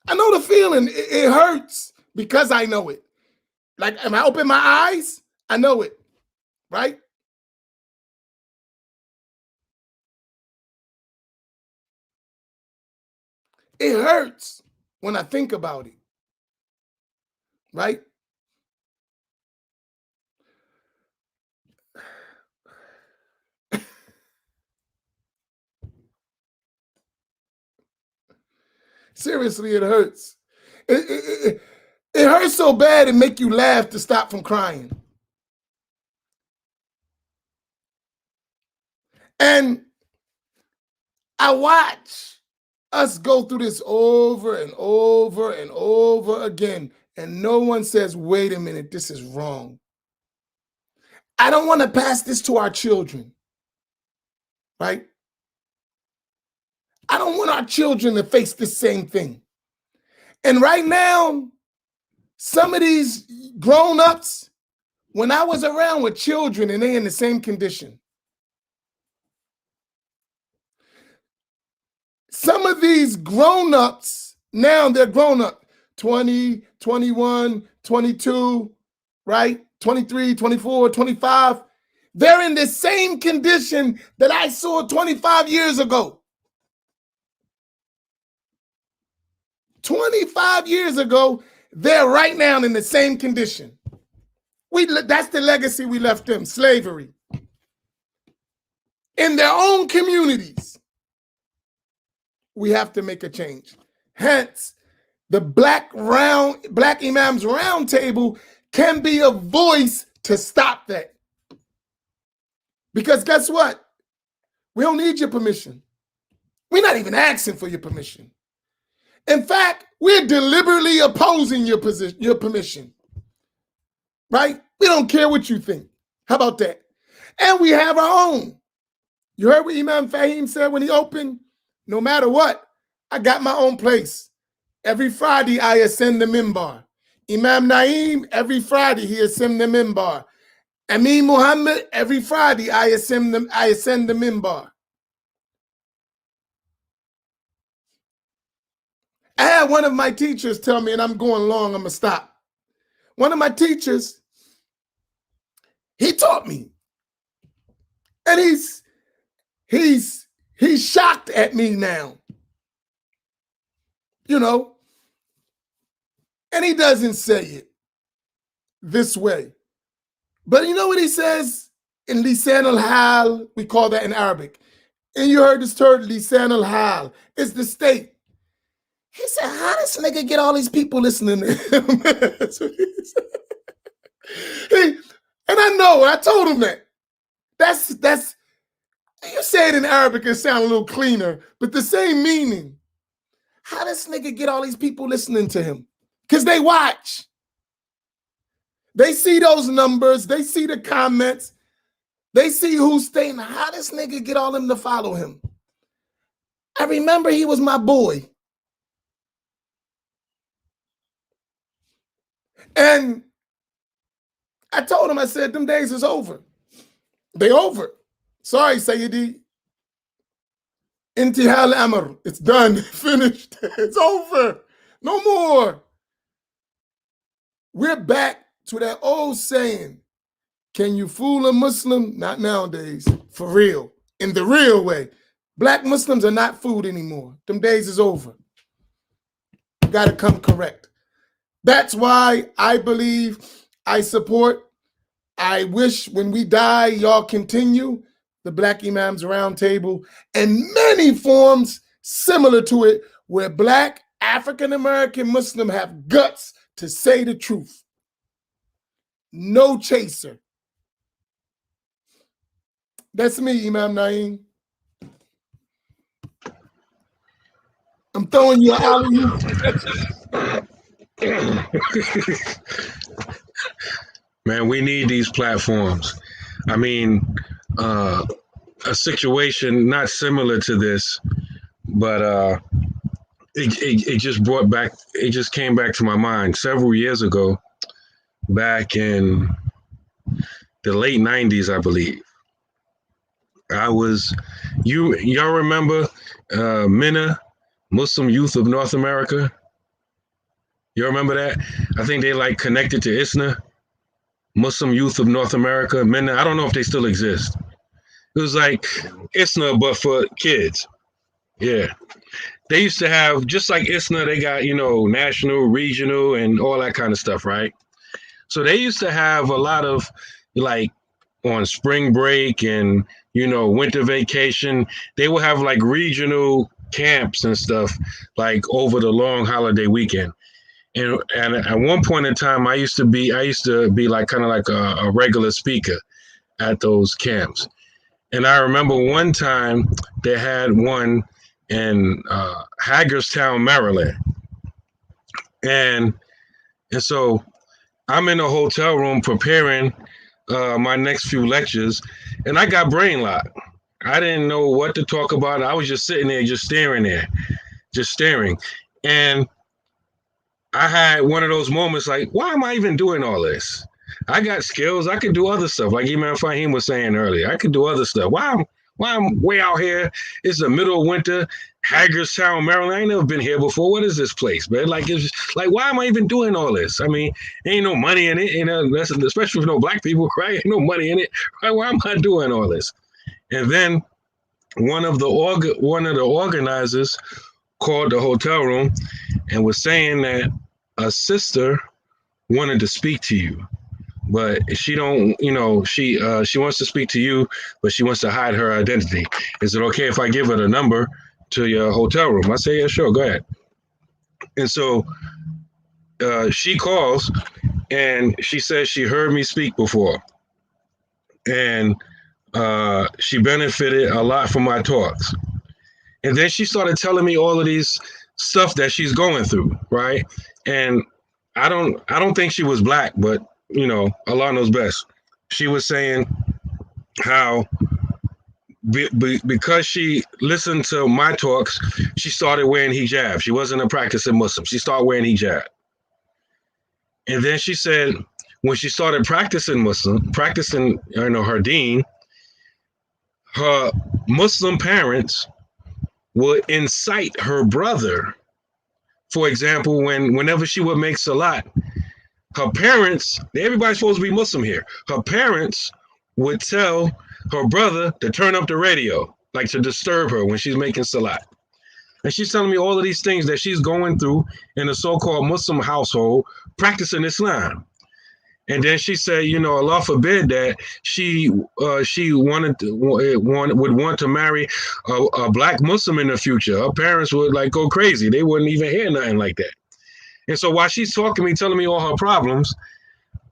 I know the feeling. It hurts because I know it. Like, when I open my eyes, I know it, right? It hurts when I think about it, right? Seriously, it hurts. It hurts so bad it make you laugh to stop from crying. And I watch us go through this over and over and over again, and no one says, wait a minute, this is wrong. I don't want to pass this to our children, right? I don't want our children to face the same thing. And right now, some of these grown-ups, when I was around with children and they in the same condition, some of these grown-ups, now they're grown up, 20, 21, 22, right? 23, 24, 25. They're in the same condition that I saw 25 years ago. 25 years ago, they're right now in the same condition. That's the legacy we left them, slavery. In their own communities. We have to make a change. Hence, the Black Imams Roundtable can be a voice to stop that. Because guess what? We don't need your permission. We're not even asking for your permission. In fact, we're deliberately opposing your permission. Right? We don't care what you think. How about that? And we have our own. You heard what Imam Faheem said when he opened? No matter what, I got my own place. Every Friday, I ascend the minbar. Imam Naeem, every Friday, he ascend the minbar. Amin Muhammad, every Friday, I ascend the minbar. I had one of my teachers tell me, and I'm going long, I'm going to stop. One of my teachers, he taught me. And he's shocked at me now. You know, and he doesn't say it this way. But you know what he says in Lisan al-Hal? We call that in Arabic. And you heard this term, Lisan al-Hal. It's the state. He said, how does this nigga get all these people listening to him? That's what he said. And I told him that. That's, you say it in Arabic, it sounds a little cleaner, but the same meaning. How does this nigga get all these people listening to him? Because they watch. They see those numbers. They see the comments. They see who's staying. How does this nigga get all them to follow him? I remember he was my boy. And I told him, I said, them days is over. They over. Sorry, Sayyidi. Intihal Amr. It's done. Finished. It's over. No more. We're back to that old saying, can you fool a Muslim? Not nowadays. For real. In the real way. Black Muslims are not food anymore. Them days is over. You got to come correct. That's why I believe, I support, I wish when we die, y'all continue the Black Imams Roundtable and many forms similar to it where Black African-American Muslim have guts to say the truth. No chaser. That's me, Imam Naeem. I'm throwing you an alley-oop. Man, we need these platforms. I mean, a situation not similar to this, but it just brought back, it just came back to my mind several years ago, back in the late 90s, I believe. Y'all remember MENA, Muslim Youth of North America? You remember that? I think they like connected to ISNA, Muslim Youth of North America, MENA. I don't know if they still exist. It was like ISNA, but for kids. Yeah. They used to have, just like ISNA, they got, national, regional, and all that kind of stuff, right? So they used to have a lot of, like, on spring break and, winter vacation, they would have, like, regional camps and stuff, like, over the long holiday weekend. And at one point in time, I used to be like, kind of like a regular speaker at those camps. And I remember one time they had one in Hagerstown, Maryland. And so I'm in a hotel room preparing my next few lectures, and I got brain locked. I didn't know what to talk about. I was just sitting there, just staring. And I had one of those moments like, why am I even doing all this? I got skills. I could do other stuff. Like Imam Faheem was saying earlier, I could do other stuff. Why I'm way out here? It's the middle of winter, Hagerstown, Maryland. I ain't never been here before. What is this place, man? Like, it's just, like, why am I even doing all this? I mean, ain't no money in it. That's, especially with no black people, right? Ain't no money in it. Right? Why am I doing all this? And then one of the organizers called the hotel room and was saying that a sister wanted to speak to you, but she don't, she wants to speak to you, but she wants to hide her identity. Is it okay if I give her the number to your hotel room? I say, yeah, sure, go ahead. And so she calls and she says she heard me speak before. And she benefited a lot from my talks. And then she started telling me all of these stuff that she's going through, right? And I don't think she was black, but Allah knows best. She was saying how because she listened to my talks, she started wearing hijab. She wasn't a practicing Muslim. She started wearing hijab. And then she said when she started practicing her deen, her Muslim parents would incite her brother. For example, whenever she would make salat, her parents, everybody's supposed to be Muslim here. Her parents would tell her brother to turn up the radio, like to disturb her when she's making salat. And she's telling me all of these things that she's going through in a so-called Muslim household, practicing Islam. And then she said, Allah forbid that she would want to marry a black Muslim in the future. Her parents would like go crazy. They wouldn't even hear nothing like that. And so while she's talking to me, telling me all her problems,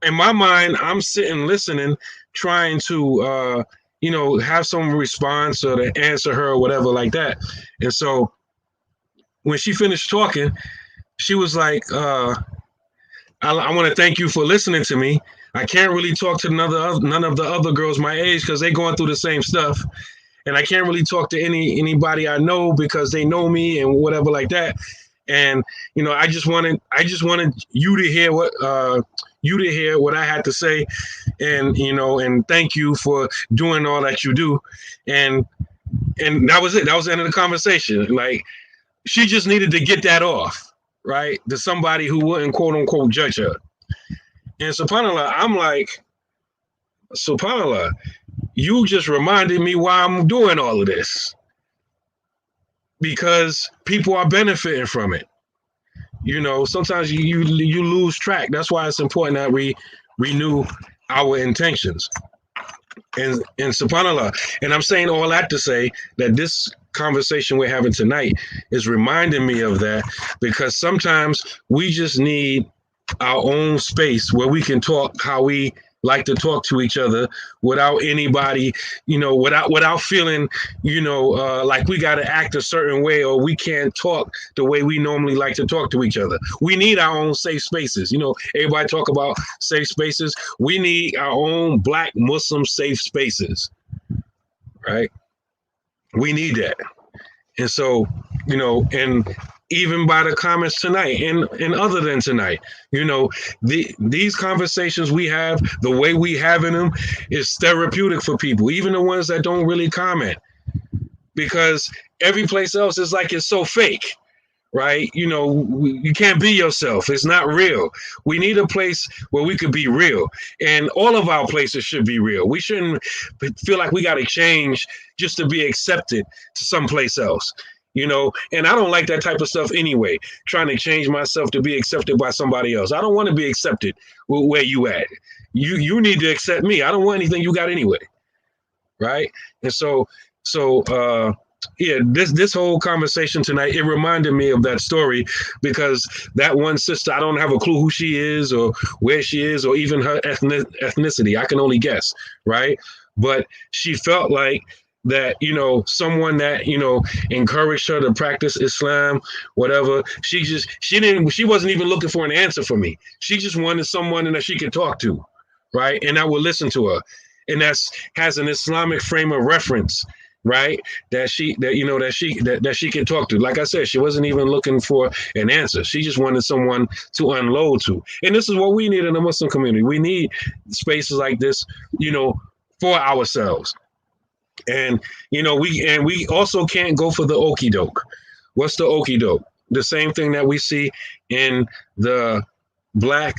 in my mind, I'm sitting listening, trying to have some response or to answer her or whatever like that. And so when she finished talking, she was like, I want to thank you for listening to me. I can't really talk to none of the other girls my age because they're going through the same stuff. And I can't really talk to anybody I know because they know me and whatever like that. And, I just wanted you to hear what I had to say. And, and thank you for doing all that you do. And that was it. That was the end of the conversation. Like, she just needed to get that off. Right, to somebody who wouldn't quote unquote judge her. And subhanAllah, I'm like, subhanAllah, you just reminded me why I'm doing all of this. because people are benefiting from it. You know, sometimes you lose track. That's why it's important that we renew our intentions. And subhanAllah. And I'm saying all that to say that this conversation we're having tonight is reminding me of that, because sometimes we just need our own space where we can talk how we like to talk to each other without anybody, you know, without feeling, you know, like we got to act a certain way or we can't talk the way we normally like to talk to each other. We need our own safe spaces. You know, everybody talk about safe spaces. We need our own Black Muslim safe spaces, right? We need that. And so, you know, and even by the comments tonight and other than tonight, you know, these conversations we have, the way we having them is therapeutic for people, even the ones that don't really comment, because every place else is like it's so fake, right? You know, you can't be yourself. It's not real. We need a place where we could be real, and all of our places should be real. We shouldn't feel like we got to change just to be accepted to someplace else. You know, and I don't like that type of stuff anyway, trying to change myself to be accepted by somebody else. I don't want to be accepted where you at. You need to accept me. I don't want anything you got anyway. Right. And so yeah, this whole conversation tonight, it reminded me of that story, because that one sister, I don't have a clue who she is or where she is or even her ethnicity. I can only guess. Right. But she felt like that, you know, someone that, you know, encouraged her to practice Islam, whatever. She wasn't even looking for an answer from me. She just wanted someone that she could talk to, right? And I would listen to her. And has an Islamic frame of reference, right? That she can talk to. Like I said, she wasn't even looking for an answer. She just wanted someone to unload to. And this is what we need in the Muslim community. We need spaces like this, you know, for ourselves. And, you know, we also can't go for the okie doke. What's the okie doke? The same thing that we see in the Black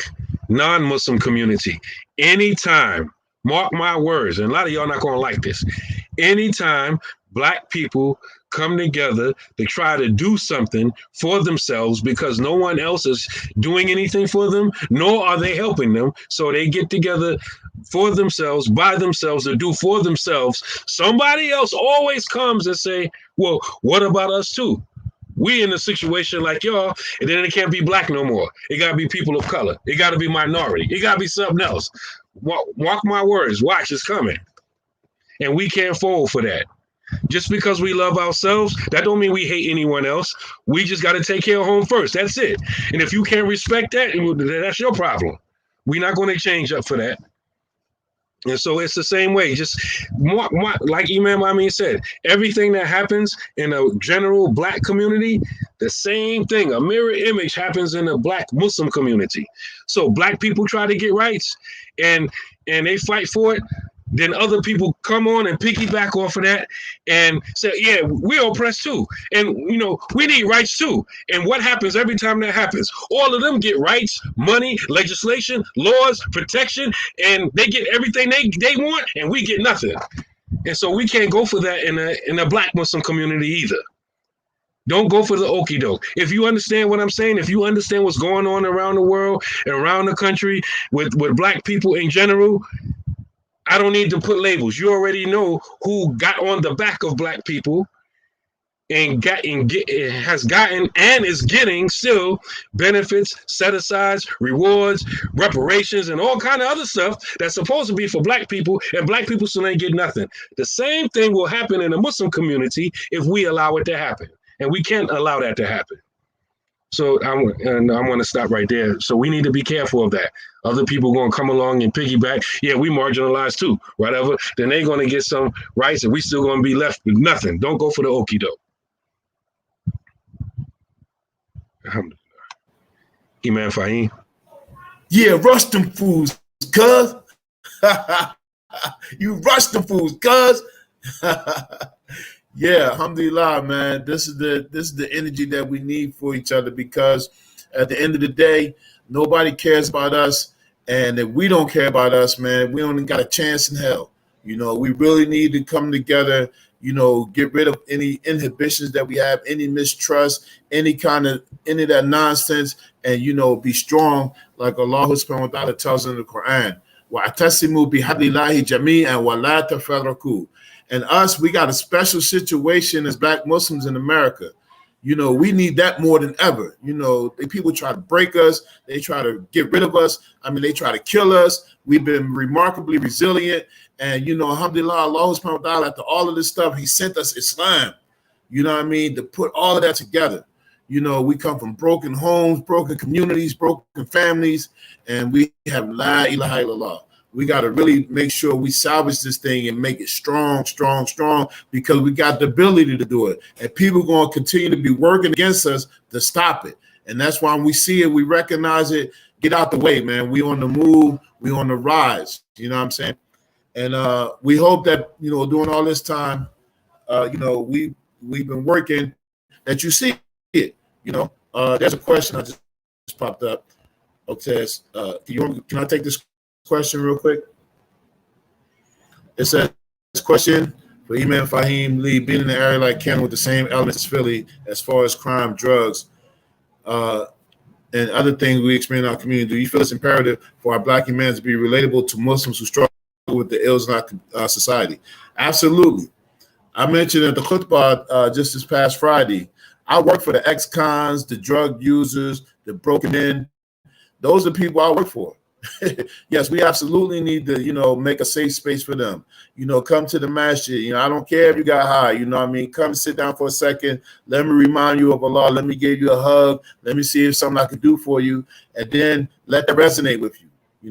non-Muslim community. Anytime, mark my words, and a lot of y'all not going to like this, anytime Black people come together to try to do something for themselves because no one else is doing anything for them, nor are they helping them, so they get together for themselves, by themselves, to do for themselves, somebody else always comes and say, well, what about us too? We in a situation like y'all, and then it can't be Black no more. It got to be people of color. It got to be minority. It got to be something else. Mark my words. Watch, it's coming. And we can't fold for that. Just because we love ourselves, that don't mean we hate anyone else. We just got to take care of home first. That's it. And if you can't respect that, that's your problem. We're not going to change up for that. And so it's the same way. Just like Imam Amin said, everything that happens in a general Black community, the same thing, a mirror image happens in a Black Muslim community. So Black people try to get rights and they fight for it. Then other people come on and piggyback off of that and say, yeah, we're oppressed too. And, you know, we need rights too. And what happens every time that happens? All of them get rights, money, legislation, laws, protection, and they get everything they want, and we get nothing. And so we can't go for that in a Black Muslim community either. Don't go for the okie doke. If you understand what I'm saying, if you understand what's going on around the world and around the country with Black people in general, I don't need to put labels. You already know who got on the back of Black people and has gotten and is getting still benefits, set-asides, rewards, reparations, and all kind of other stuff that's supposed to be for Black people, and Black people still ain't get nothing. The same thing will happen in the Muslim community if we allow it to happen, and we can't allow that to happen. So I'm going to stop right there. So we need to be careful of that. Other people going to come along and piggyback. Yeah, we marginalized too, whatever. Then they're going to get some rights and we still going to be left with nothing. Don't go for the okie doke. Alhamdulillah. Imam Faheem. Yeah, rush them fools, cuz. You rush them fools, cuz. Yeah, alhamdulillah, man. This is the energy that we need for each other, because at the end of the day, nobody cares about us. And if we don't care about us, man, we only got a chance in hell. You know, we really need to come together get rid of any inhibitions that we have, any mistrust, any of that nonsense, and be strong like Allah subhanahu wa ta'ala tells in the Quran. وَأَتَسِمُوا بِحَبْلِ اللَّهِ جَمِيعًا وَلَا تَفَرَّقُوا. And us, we got a special situation as Black Muslims in America. We need that more than ever. People try to break us. They try to get rid of us. They try to kill us. We've been remarkably resilient. And, alhamdulillah, Allah subhanahu wa ta'ala, after all of this stuff, he sent us Islam, to put all of that together. We come from broken homes, broken communities, broken families, and we have La ilaha illallah. We got to really make sure we salvage this thing and make it strong, strong, strong, because we got the ability to do it. And people are going to continue to be working against us to stop it. And that's why when we see it, we recognize it, get out the way, man. We on the move, we on the rise. You know what I'm saying? And we hope that, during all this time, we've been working, that you see it. There's a question I just popped up. Okay, can I take this question real quick? It says, question for Imam, Faheem, Lee, being in an area like Camden with the same elements as Philly as far as crime, drugs, and other things we experience in our community, do you feel it's imperative for our Black imams to be relatable to Muslims who struggle with the ills in our society? Absolutely. I mentioned at the khutbah just this past Friday, I work for the ex-cons, the drug users, the broken in. Those are the people I work for. Yes, we absolutely need to, make a safe space for them. Come to the Masjid. I don't care if you got high. Come sit down for a second. Let me remind you of Allah. Let me give you a hug. Let me see if something I can do for you. And then let that resonate with you.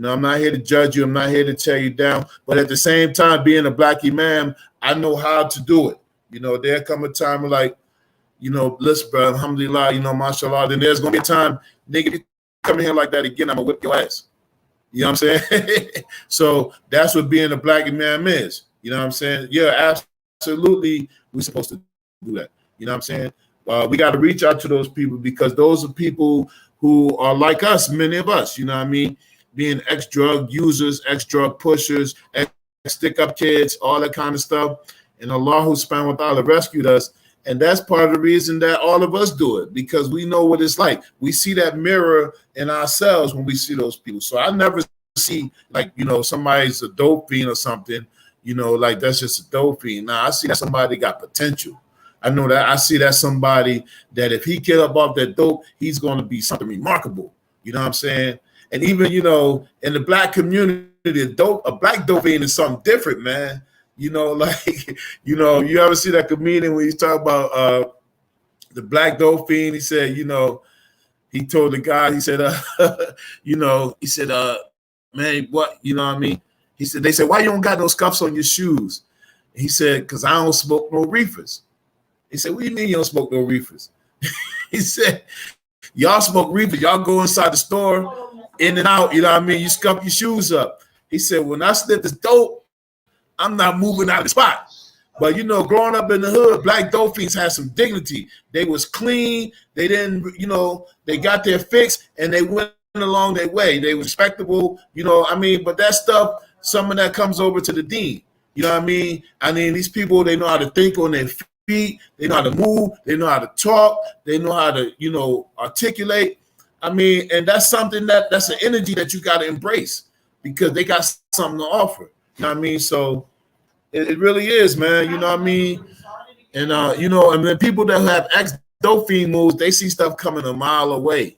I'm not here to judge you. I'm not here to tear you down. But at the same time, being a Black imam, I know how to do it. There come a time where, like, listen, bro, alhamdulillah, mashallah. Then there's going to be a time, nigga, if you come in here like that again, I'm going to whip your ass. You know what I'm saying? So that's what being a Black imam is. You know what I'm saying? Yeah, absolutely. We're supposed to do that. You know what I'm saying? We got to reach out to those people, because those are people who are like us, many of us, being ex-drug users, ex-drug pushers, ex-stick-up kids, all that kind of stuff. And Allah subhanahu wa ta'ala rescued us. And that's part of the reason that all of us do it, because we know what it's like. We see that mirror in ourselves when we see those people. So I never see, like, somebody's a dope fiend or something, like that's just a dope fiend. Now I see that somebody got potential. I know that I see that somebody that if he get up off that dope, he's going to be something remarkable. You know what I'm saying? And even, in the Black community, a Black dope fiend is something different, man. You ever see that comedian when he's talking about the Black dope fiend? He said, he told the guy, he said, man, what, you know what I mean? He said, they said, why you don't got no scuffs on your shoes? He said, because I don't smoke no reefers. He said, what do you mean you don't smoke no reefers? He said, y'all smoke reefers. Y'all go inside the store, in and out, you know what I mean? You scuff your shoes up. He said, when I sniff this dope, I'm not moving out of the spot. But, growing up in the hood, Black dope fiends had some dignity. They was clean. They didn't, they got their fix and they went along their way. They were respectable, but that stuff, some of that comes over to the deen. You know what I mean? These people, they know how to think on their feet. They know how to move. They know how to talk. They know how to, articulate. And that's something that's an energy that you got to embrace, because they got something to offer. You know what I mean? So it really is, man. You know what I mean? And, and then people that have ex-dope fiend moves, they see stuff coming a mile away.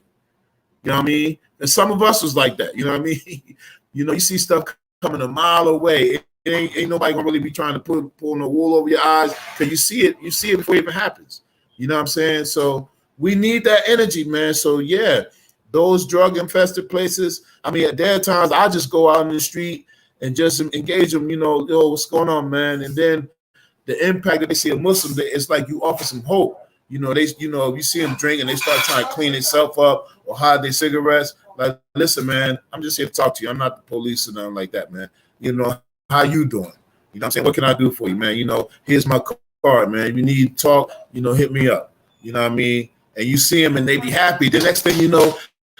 You know what I mean? And some of us was like that. You know what I mean? You see stuff coming a mile away. Ain't nobody gonna really be trying to pull no wool over your eyes, because you see it before it even happens. You know what I'm saying? So we need that energy, man. So yeah, those drug-infested places, at there are times I just go out in the street and just engage them, yo, what's going on, man? And then the impact that they see a Muslim, it's like you offer some hope. If you see them drink and they start trying to clean themselves up or hide their cigarettes, like, listen, man, I'm just here to talk to you. I'm not the police or nothing like that, man. How you doing? You know what I'm saying? What can I do for you, man? Here's my card, man. If you need to talk, hit me up. You know what I mean? And you see them and they be happy. The next thing you know,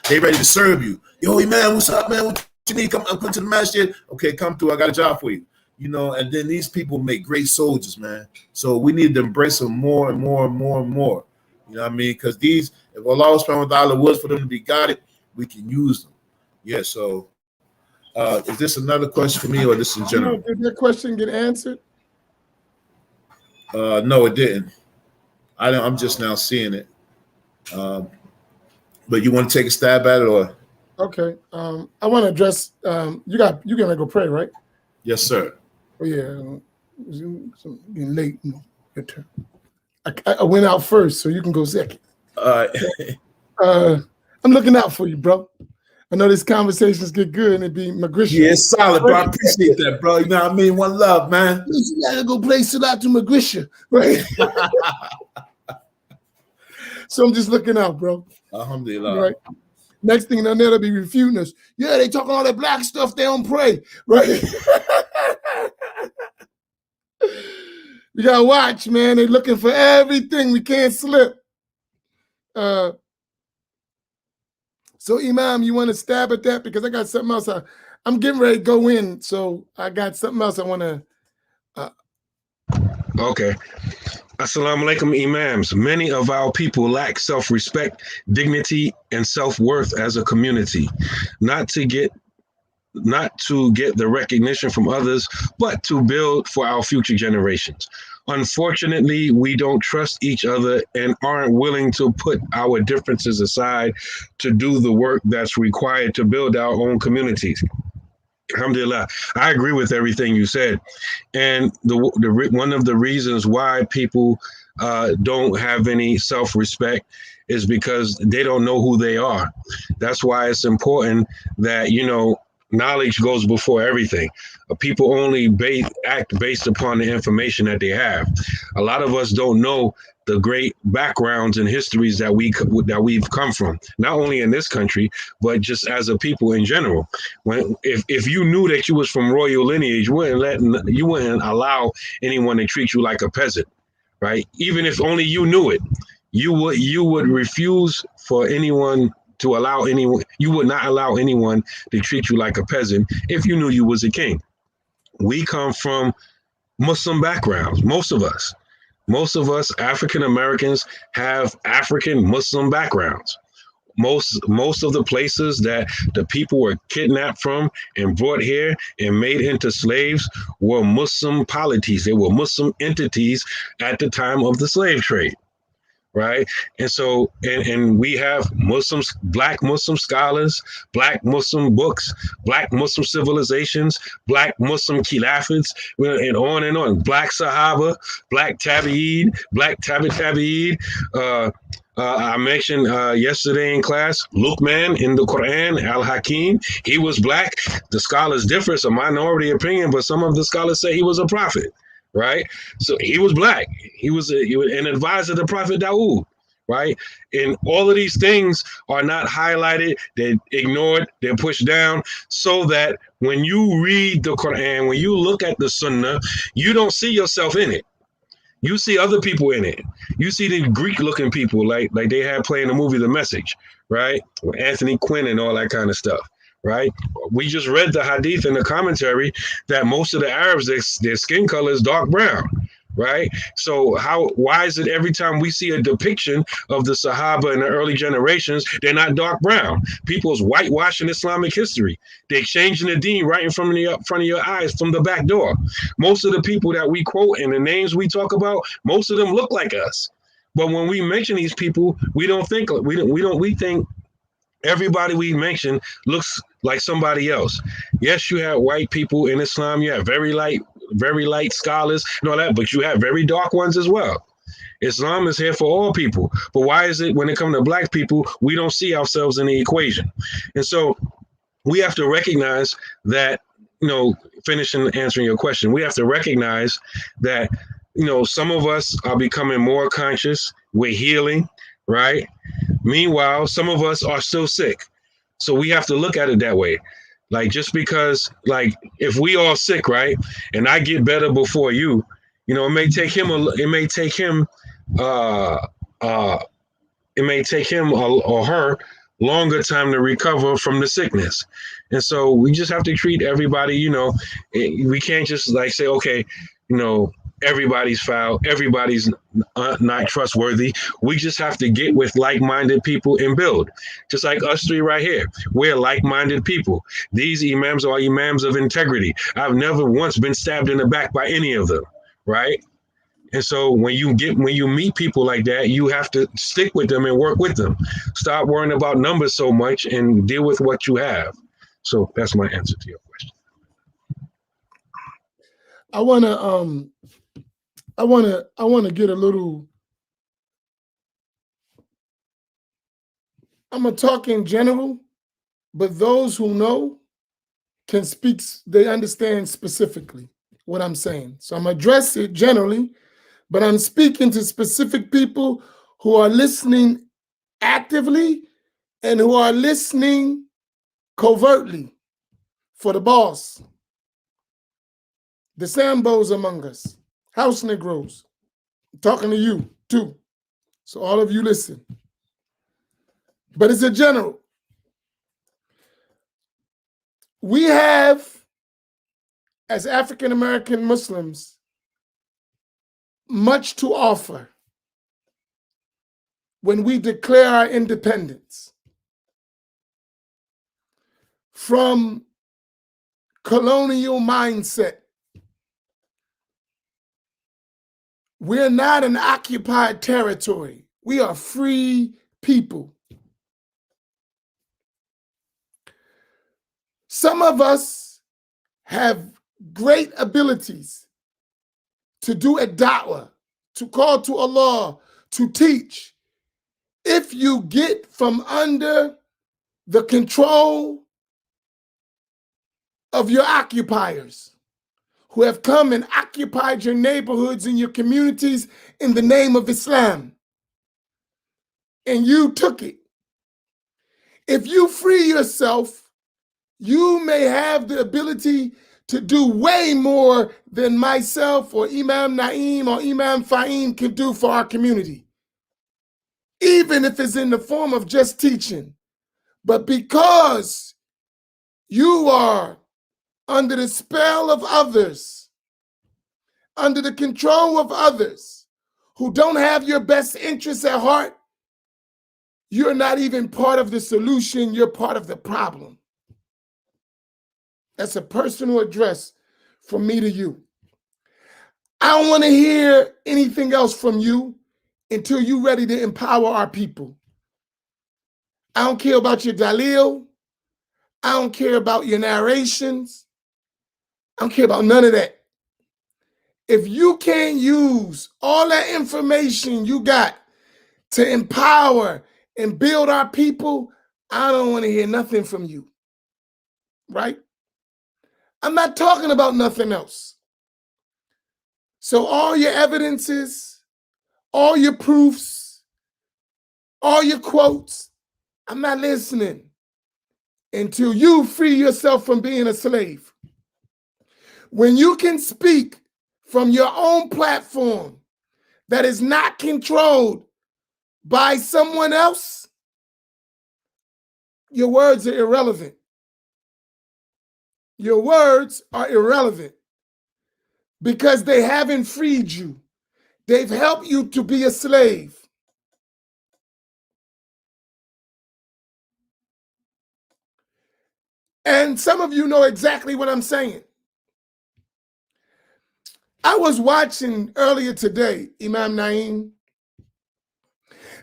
they ready to serve you. Yo, man, what's up, man? What you need? Come to the Masjid. Okay, come through. I got a job for you. you know, and then these people make great soldiers, man. So we need to embrace them more and more and more and more. You know what I mean? Because these, if Allah subhanahu wa ta'ala was for them to be guided, we can use them. Yeah, so is this another question for me or this in general? Did that question get answered? No, it didn't. I'm just now seeing it. But you want to take a stab at it, or? Okay. I want to address. You gonna go pray, right? Yes, sir. Oh yeah. It's getting late. Your turn. I went out first, so you can go second. I'm looking out for you, bro. I know these conversations get good and it be Magrisha. Yeah, it's solid, bro. I appreciate that, bro. You know what I mean? One love, man. You gotta go play Salat to Magrisha, right? So I'm just looking out, bro. Alhamdulillah. Right. Next thing they'll be refuting us. Yeah, they talking all that black stuff. They don't pray, right? We gotta watch, man. They looking for everything. We can't slip. So Imam, you want to stab at that? Because I got something else. I'm getting ready to go in, so I got something else I want to. Okay. Assalamu alaikum, Imams. Many of our people lack self-respect, dignity, and self-worth as a community. Not to get the recognition from others, but to build for our future generations. Unfortunately, we don't trust each other and aren't willing to put our differences aside to do the work that's required to build our own communities. Alhamdulillah, I agree with everything you said. And one of the reasons why people don't have any self-respect is because they don't know who they are. That's why it's important that, knowledge goes before everything. People only act based upon the information that they have. A lot of us don't know the great backgrounds and histories that we've come from, not only in this country, but just as a people in general. If you knew that you was from royal lineage, you wouldn't allow anyone to treat you like a peasant, right? Even if only you knew it, you would refuse for anyone to allow anyone. You would not allow anyone to treat you like a peasant if you knew you was a king. We come from Muslim backgrounds, most of us. Most of us African Americans have African Muslim backgrounds. Most of the places that the people were kidnapped from and brought here and made into slaves were Muslim polities. They were Muslim entities at the time of the slave trade. Right. And so and we have Muslims, Black Muslim scholars, Black Muslim books, Black Muslim civilizations, Black Muslim khilafats, and on and on. Black Sahaba, Black Tabi'id, Black Tabi'id. I mentioned yesterday in class, Luqman in the Quran, Al-Hakim, he was Black. The scholars differ. It's a minority opinion, but some of the scholars say he was a prophet. Right. So he was Black. He was an advisor to Prophet Dawood. Right. And all of these things are not highlighted. They're ignored. They're pushed down so that when you read the Quran, when you look at the Sunnah, you don't see yourself in it. You see other people in it. You see the Greek looking people like they had playing the movie The Message. Right. With Anthony Quinn and all that kind of stuff. Right. We just read the hadith in the commentary that most of the Arabs, their skin color is dark brown. Right. So why is it every time we see a depiction of the Sahaba in the early generations, they're not dark brown? People's whitewashing Islamic history. They're changing the deen right in front of your eyes from the back door. Most of the people that we quote and the names we talk about, most of them look like us. But when we mention these people, we think everybody we mention looks like somebody else. Yes, you have white people in Islam. You have very light scholars and all that, but you have very dark ones as well. Islam is here for all people. But why is it when it comes to Black people, we don't see ourselves in the equation? And so we have to recognize that, finishing answering your question, we have to recognize that, some of us are becoming more conscious. We're healing, right? Meanwhile, some of us are still sick. So we have to look at it that way. Like, just because, if we all sick, right, and I get better before you, it may take him or her longer time to recover from the sickness. And so we just have to treat everybody, we can't just like say, okay, everybody's foul, everybody's not trustworthy. We just have to get with like-minded people and build. Just like us three right here, we're like-minded people. These imams are imams of integrity. I've never once been stabbed in the back by any of them, right? And so when you meet people like that, you have to stick with them and work with them. Stop worrying about numbers so much and deal with what you have. So that's my answer to your question. I wanna get a little. I'm gonna talk in general, but those who know can speak. They understand specifically what I'm saying. So I'm gonna address it generally, but I'm speaking to specific people who are listening actively and who are listening covertly for the boss, the Sambos among us, house Negroes. I'm talking to you too. So all of you listen. But it's a general. We have, as African American Muslims, much to offer when we declare our independence from colonial mindset. We're not an occupied territory. We are free people. Some of us have great abilities to do a da'wah, to call to Allah, to teach. If you get from under the control of your occupiers who have come and occupied your neighborhoods and your communities in the name of Islam, and you took it, if you free yourself, you may have the ability to do way more than myself or Imam Naeem or Imam Faheem can do for our community, even if it's in the form of just teaching. But because you are under the spell of others, under the control of others who don't have your best interests at heart, you're not even part of the solution, you're part of the problem. That's a personal address from me to you. I don't want to hear anything else from you until you're ready to empower our people. I don't care about your dalil. I don't care about your narrations. I don't care about none of that. If you can't use all that information you got to empower and build our people, I don't want to hear nothing from you, right? I'm not talking about nothing else. So all your evidences, all your proofs, all your quotes, I'm not listening until you free yourself from being a slave. When you can speak from your own platform that is not controlled by someone else, your words are irrelevant. Your words are irrelevant because they haven't freed you. They've helped you to be a slave. And some of you know exactly what I'm saying. I was watching earlier today, Imam Naeem.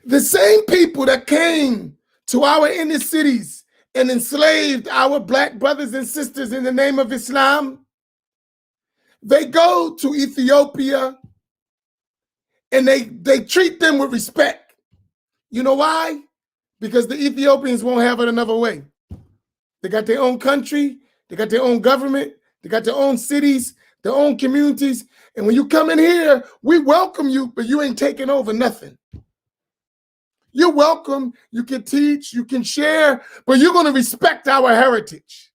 The same people that came to our inner cities and enslaved our black brothers and sisters in the name of Islam, they go to Ethiopia and they treat them with respect. You know why? Because the Ethiopians won't have it another way. They got their own country, they got their own government, they got their own cities, their own communities. And when you come in here, we welcome you, but you ain't taking over nothing. You're welcome, you can teach, you can share, but you're going to respect our heritage.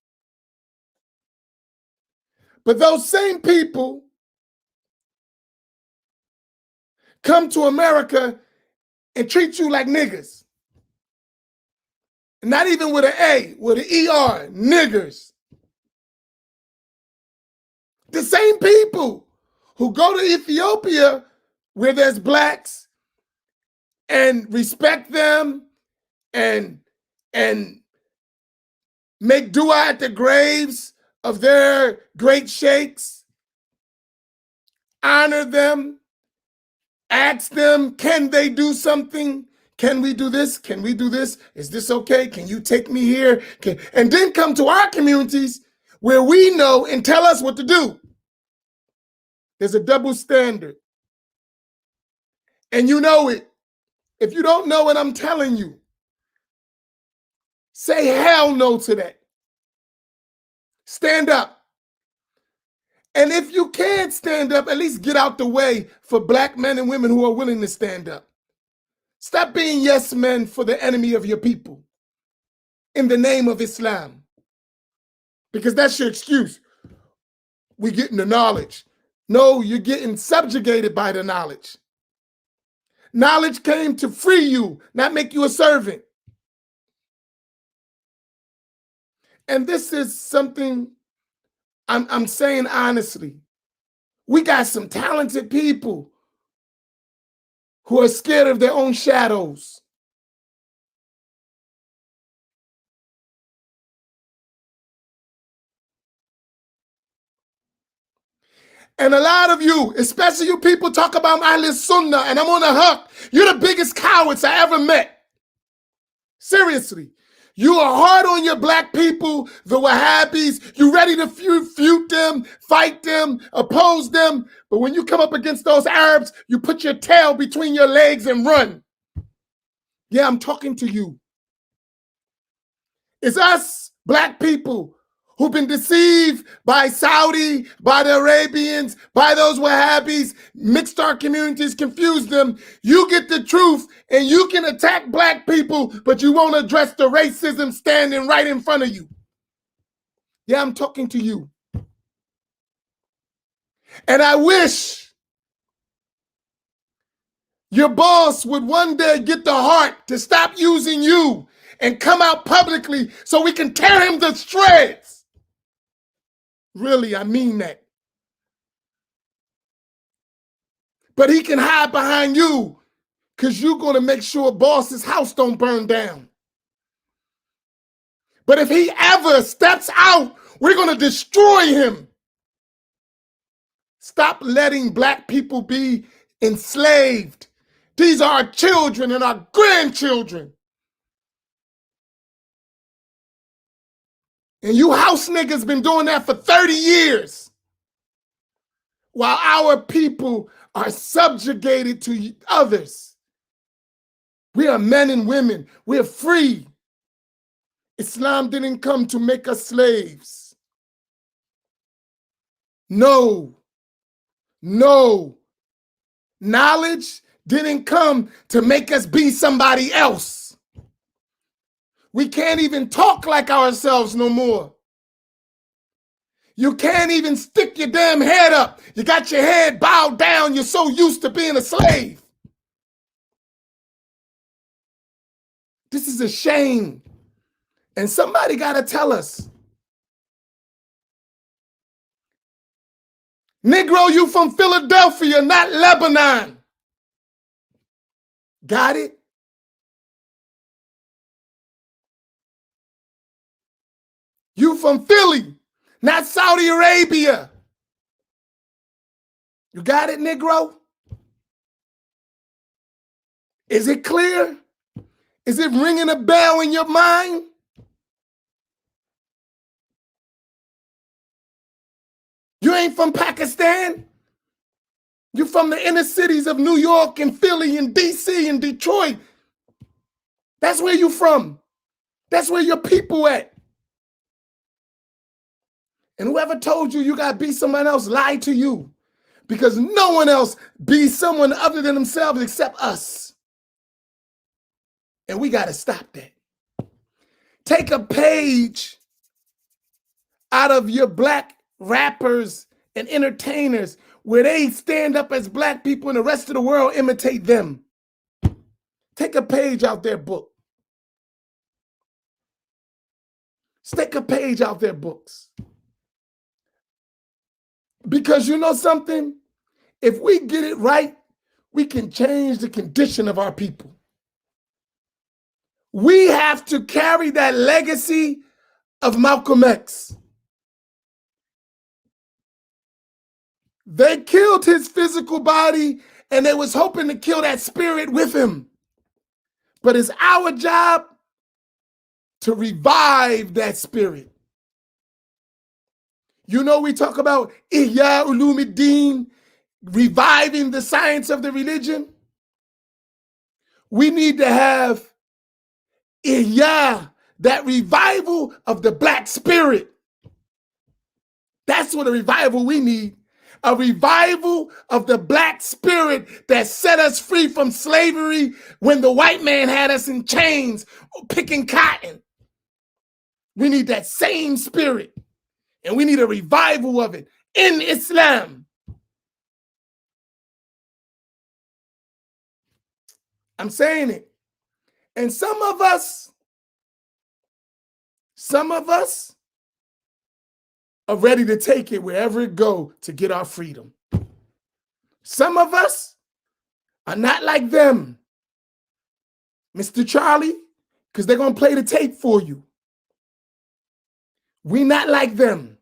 But those same people come to America and treat you like niggas. Not even with an A, with an ER, niggers. The same people who go to Ethiopia where there's blacks and respect them and make dua at the graves of their great sheikhs, honor them, ask them, can they do something? Can we do this? Can we do this? Is this okay? Can you take me here? And then come to our communities where we know and tell us what to do. There's a double standard. And you know it. If you don't know what I'm telling you, say hell no to that. Stand up. And if you can't stand up, at least get out the way for black men and women who are willing to stand up. Stop being yes men for the enemy of your people in the name of Islam. Because that's your excuse. We're getting the knowledge. No, you're getting subjugated by the knowledge. Knowledge came to free you, not make you a servant. And this is something I'm saying honestly. We got some talented people who are scared of their own shadows. And a lot of you, especially you people talk about Ahlul Sunnah and I'm on the hook. You're the biggest cowards I ever met. Seriously. You are hard on your black people, the Wahhabis. You ready to feud them, fight them, oppose them. But when you come up against those Arabs, you put your tail between your legs and run. Yeah, I'm talking to you. It's us, black people, who've been deceived by Saudi, by the Arabians, by those Wahhabis, mixed our communities, confused them. You get the truth and you can attack black people, but you won't address the racism standing right in front of you. Yeah, I'm talking to you. And I wish your boss would one day get the heart to stop using you and come out publicly so we can tear him to shreds. Really, I mean that. But he can hide behind you because you're going to make sure boss's house don't burn down. But if he ever steps out, we're going to destroy him. Stop letting black people be enslaved. These are our children and our grandchildren. And you house niggas been doing that for 30 years. While our people are subjugated to others. We are men and women. We're free. Islam didn't come to make us slaves. No. No. Knowledge didn't come to make us be somebody else. We can't even talk like ourselves no more. You can't even stick your damn head up. You got your head bowed down. You're so used to being a slave. This is a shame. And somebody got to tell us. Negro, you from Philadelphia, not Lebanon. Got it? You from Philly, not Saudi Arabia. You got it, Negro? Is it clear? Is it ringing a bell in your mind? You ain't from Pakistan. You from the inner cities of New York and Philly and DC and Detroit. That's where you from. That's where your people at. And whoever told you you got to be someone else lied to you. Because no one else be someone other than themselves except us. And we got to stop that. Take a page out of your black rappers and entertainers where they stand up as black people and the rest of the world imitate them. Take a page out their book. Stick a page out their books. Because you know something? If we get it right, we can change the condition of our people. We have to carry that legacy of Malcolm X. They killed his physical body and they was hoping to kill that spirit with him. But it's our job to revive that spirit. You know, we talk about Ihya Ulumuddin, reviving the science of the religion. We need to have Ihya, that revival of the black spirit. That's what a revival we need. A revival of the black spirit that set us free from slavery when the white man had us in chains picking cotton. We need that same spirit, and we need a revival of it in Islam. I'm saying it. And some of us are ready to take it wherever it go to get our freedom. Some of us are not like them, Mr. Charlie, because they're going to play the tape for you. We're not like them.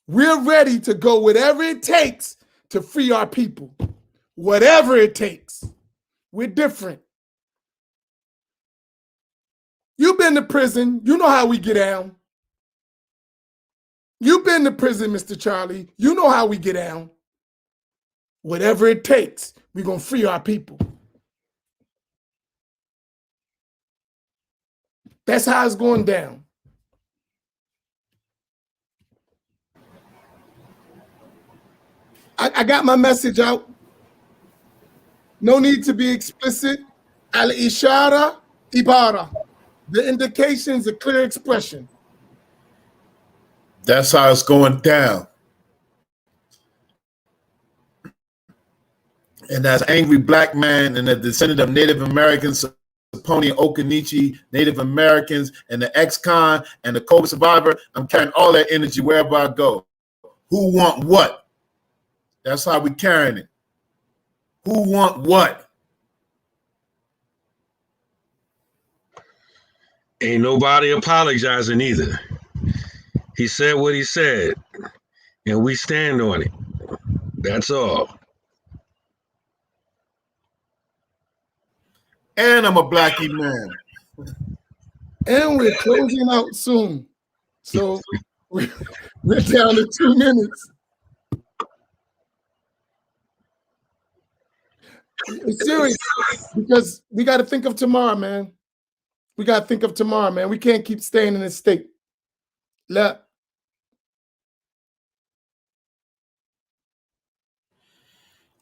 We're ready to go whatever it takes to free our people. Whatever it takes. We're different. You've been to prison. You know how we get down. You've been to prison, Mr. Charlie. You know how we get down. Whatever it takes, we're going to free our people. That's how it's going down. I got my message out. No need to be explicit. Al-ishara ibara. The indication's a clear expression. That's how it's going down. And as angry black man and a descendant of Native Americans, Saponi and Okanichi, Native Americans, and the ex-con and the COVID survivor, I'm carrying all that energy wherever I go. Who want what? That's how we carrying it. Who want what? Ain't nobody apologizing either. He said what he said, and we stand on it. That's all. And I'm a blackie man. And we're closing out soon. So we're down to 2 minutes. It's serious, because we got to think of tomorrow, man. We got to think of tomorrow, man. We can't keep staying in this state. Look.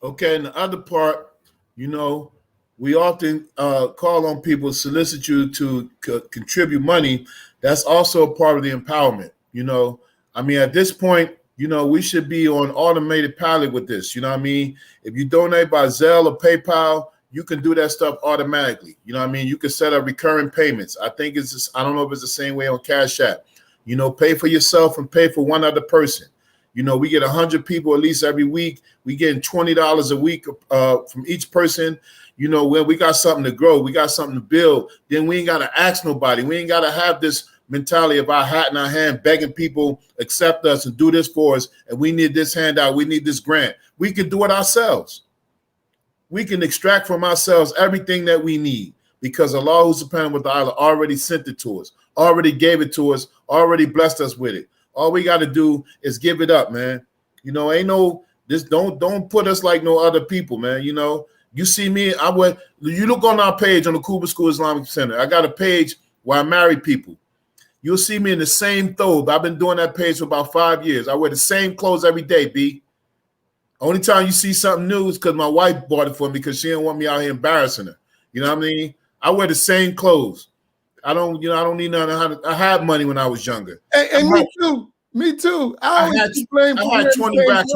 Okay, and the other part, you know, we often call on people, solicit you to contribute money. That's also a part of the empowerment. You know, I mean, at this point, you know, we should be on automated pilot with this. You know what I mean? If you donate by Zelle or PayPal, you can do that stuff automatically. You know what I mean? You can set up recurring payments. I think it's just, I don't know if it's the same way on Cash App. You know, pay for yourself and pay for one other person. You know, we get 100 people at least every week. We getting $20 a week from each person. You know, when we got something to grow, we got something to build, then we ain't got to ask nobody. We ain't got to have this mentality of our hat in our hand, begging people accept us and do this for us. And we need this handout. We need this grant. We can do it ourselves. We can extract from ourselves everything that we need because Allah subhanahu wa ta'ala already sent it to us, already gave it to us, already blessed us with it. All we got to do is give it up, man. You know, ain't no, this don't put us like no other people, man. You know, you see me, you look on our page on the Quba School Islamic Center. I got a page where I marry people. You'll see me in the same thobe. I've been doing that page for about 5 years. I wear the same clothes every day, B. Only time you see something new is because my wife bought it for me because she didn't want me out here embarrassing her. You know what I mean? I wear the same clothes. I don't need nothing. I had money when I was younger. And me too. Me too. I had 20 racks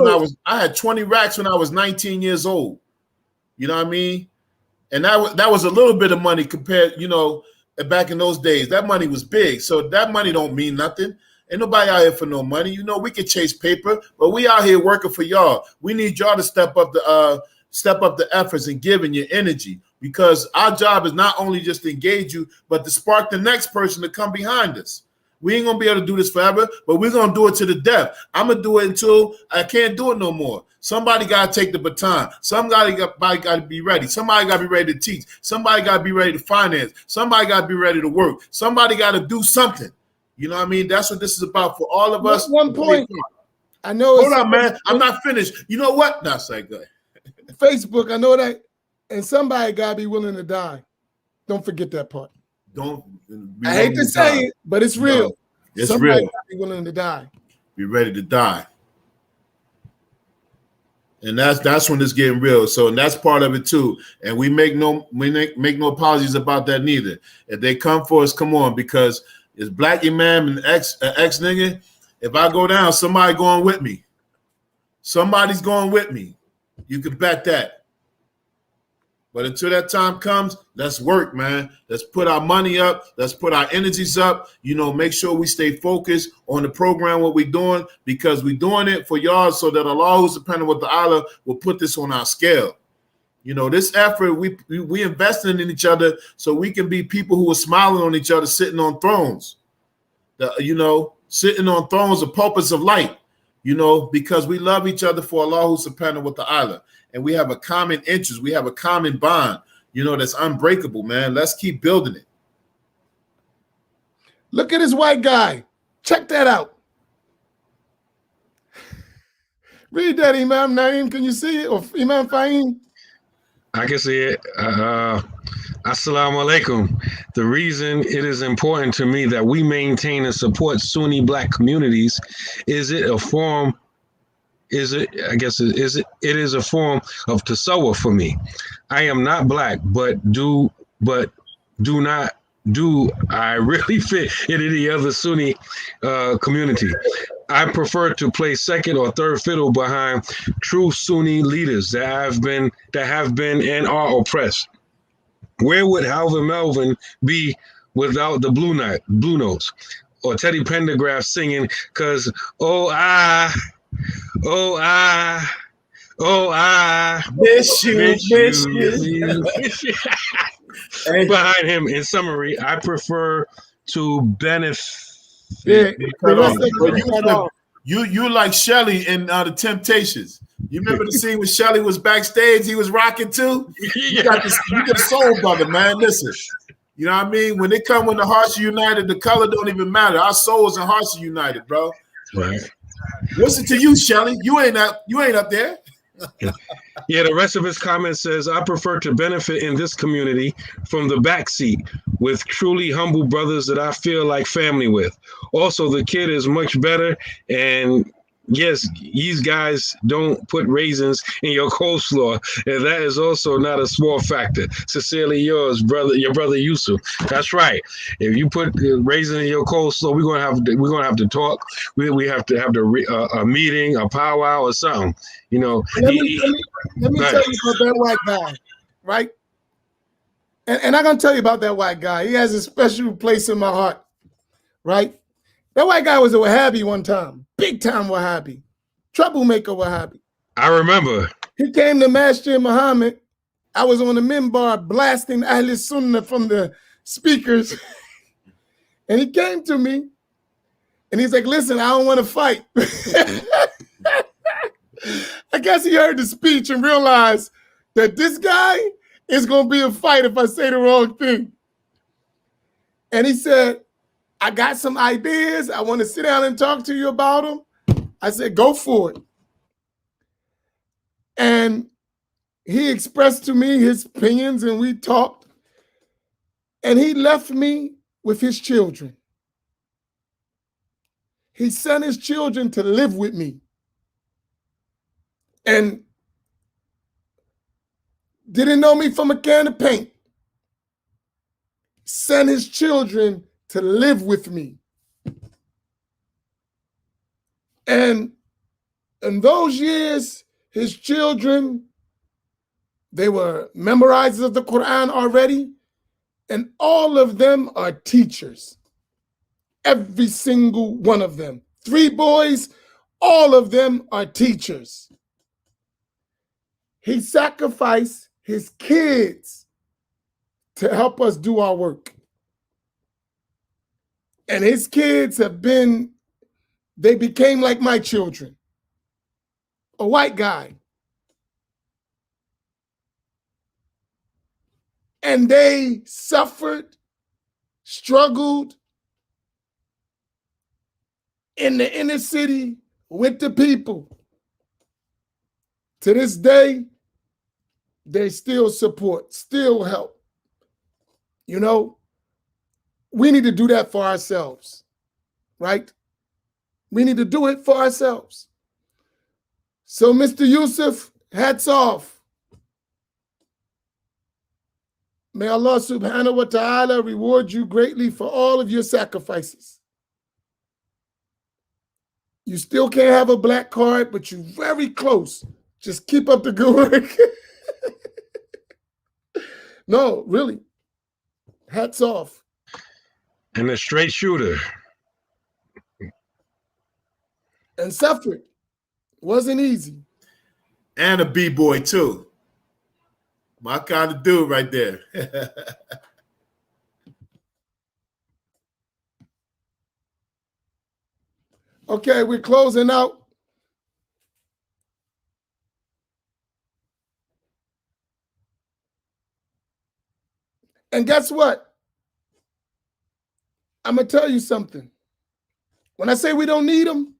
I had 20 racks when I was 19 years old. You know what I mean? And that was a little bit of money compared, you know, back in those days. That money was big. So that money don't mean nothing. Ain't nobody out here for no money. You know, we can chase paper, but we out here working for y'all. We need y'all to step up the efforts and giving your energy, because our job is not only just to engage you, but to spark the next person to come behind us. We ain't gonna be able to do this forever, but we're gonna do it to the death. I'm gonna do it until I can't do it no more. Somebody gotta take the baton. Somebody gotta be ready. Somebody gotta be ready to teach. Somebody gotta be ready to finance. Somebody gotta be ready to work. Somebody gotta do something. You know what I mean? That's what this is about for all of us. One point. I know. Hold on, man. I'm not finished. You know what? No, say good. Facebook. I know that, and somebody gotta be willing to die. Don't forget that part. Don't. I hate to say it, but it's real. No, it's somebody real. Gotta be willing to die. Be ready to die. And that's when it's getting real. So, and that's part of it too. And we make no apologies about that neither. If they come for us, come on, because it's Black Imam and ex nigga. If I go down, somebody going with me. Somebody's going with me. You can bet that. But until that time comes, let's work, man. Let's put our money up. Let's put our energies up. You know, make sure we stay focused on the program, what we're doing, because we're doing it for y'all so that Allah, who's dependent with the Allah, will put this on our scale. You know, this effort, we investing in each other so we can be people who are smiling on each other, sitting on thrones. Sitting on thrones of pulpits of light, you know, because we love each other for Allah, who's dependent with the Allah. And we have a common interest. We have a common bond, you know, that's unbreakable, man. Let's keep building it. Look at this white guy. Check that out. Read that, Imam Naeem. Can you see it? Or Imam Faheem? I can see it. Assalamu alaikum. The reason it is important to me that we maintain and support Sunni Black communities is it a form it is a form of tasawwuf for me. I am not Black, but do I really fit in any other Sunni community? I prefer to play second or third fiddle behind true Sunni leaders that have been and are oppressed. Where would Halvin Melvin be without the Blue Notes or Teddy Pendergraft singing? Cause I miss you. Behind him, in summary, I prefer to benefit. Yeah, you like Shelly in The Temptations. You remember the scene when Shelly was backstage? He was rocking too. You got the soul brother, man. Listen, you know what I mean? When they come when the hearts are united, the color don't even matter. Our souls and hearts are united, bro. Right. Listen to you, Shelly. You ain't up there. Yeah, the rest of his comment says, I prefer to benefit in this community from the backseat with truly humble brothers that I feel like family with. Also, the kid is much better. And yes, these guys don't put raisins in your coleslaw. And that is also not a small factor. Sincerely yours, your brother Yusuf. That's right. If you put raisins in your coleslaw, we're gonna have to talk. We have to have a meeting, a powwow, or something. You know. Let me tell you about that white guy, right? And I'm gonna tell you about that white guy. He has a special place in my heart, right? That white guy was a Wahhabi one time, big time Wahhabi, troublemaker Wahhabi. I remember. He came to Masjid Muhammad. I was on the minbar blasting Ahl Sunnah from the speakers. And he came to me and he's like, listen, I don't want to fight. I guess he heard the speech and realized that this guy is going to be a fight if I say the wrong thing. And he said, I got some ideas. I want to sit down and talk to you about them. I said, go for it. And he expressed to me his opinions and we talked. And he left me with his children. He sent his children to live with me. And didn't know me from a can of paint. Sent his children to live with me. And in those years, his children, they were memorizers of the Quran already. And all of them are teachers. Every single one of them. 3 boys, all of them are teachers. He sacrificed his kids to help us do our work. And his kids they became like my children. A white guy. And they suffered, struggled in the inner city with the people. To this day, they still support, still help. You know, we need to do that for ourselves, right? We need to do it for ourselves. So, Mr. Yusuf, hats off. May Allah subhanahu wa ta'ala reward you greatly for all of your sacrifices. You still can't have a black card, but you're very close. Just keep up the good work. No, really. Hats off. And a straight shooter. And suffered. Wasn't easy. And a B-boy too. My kind of dude right there. Okay, we're closing out. And guess what? I'm going to tell you something. When I say we don't need them,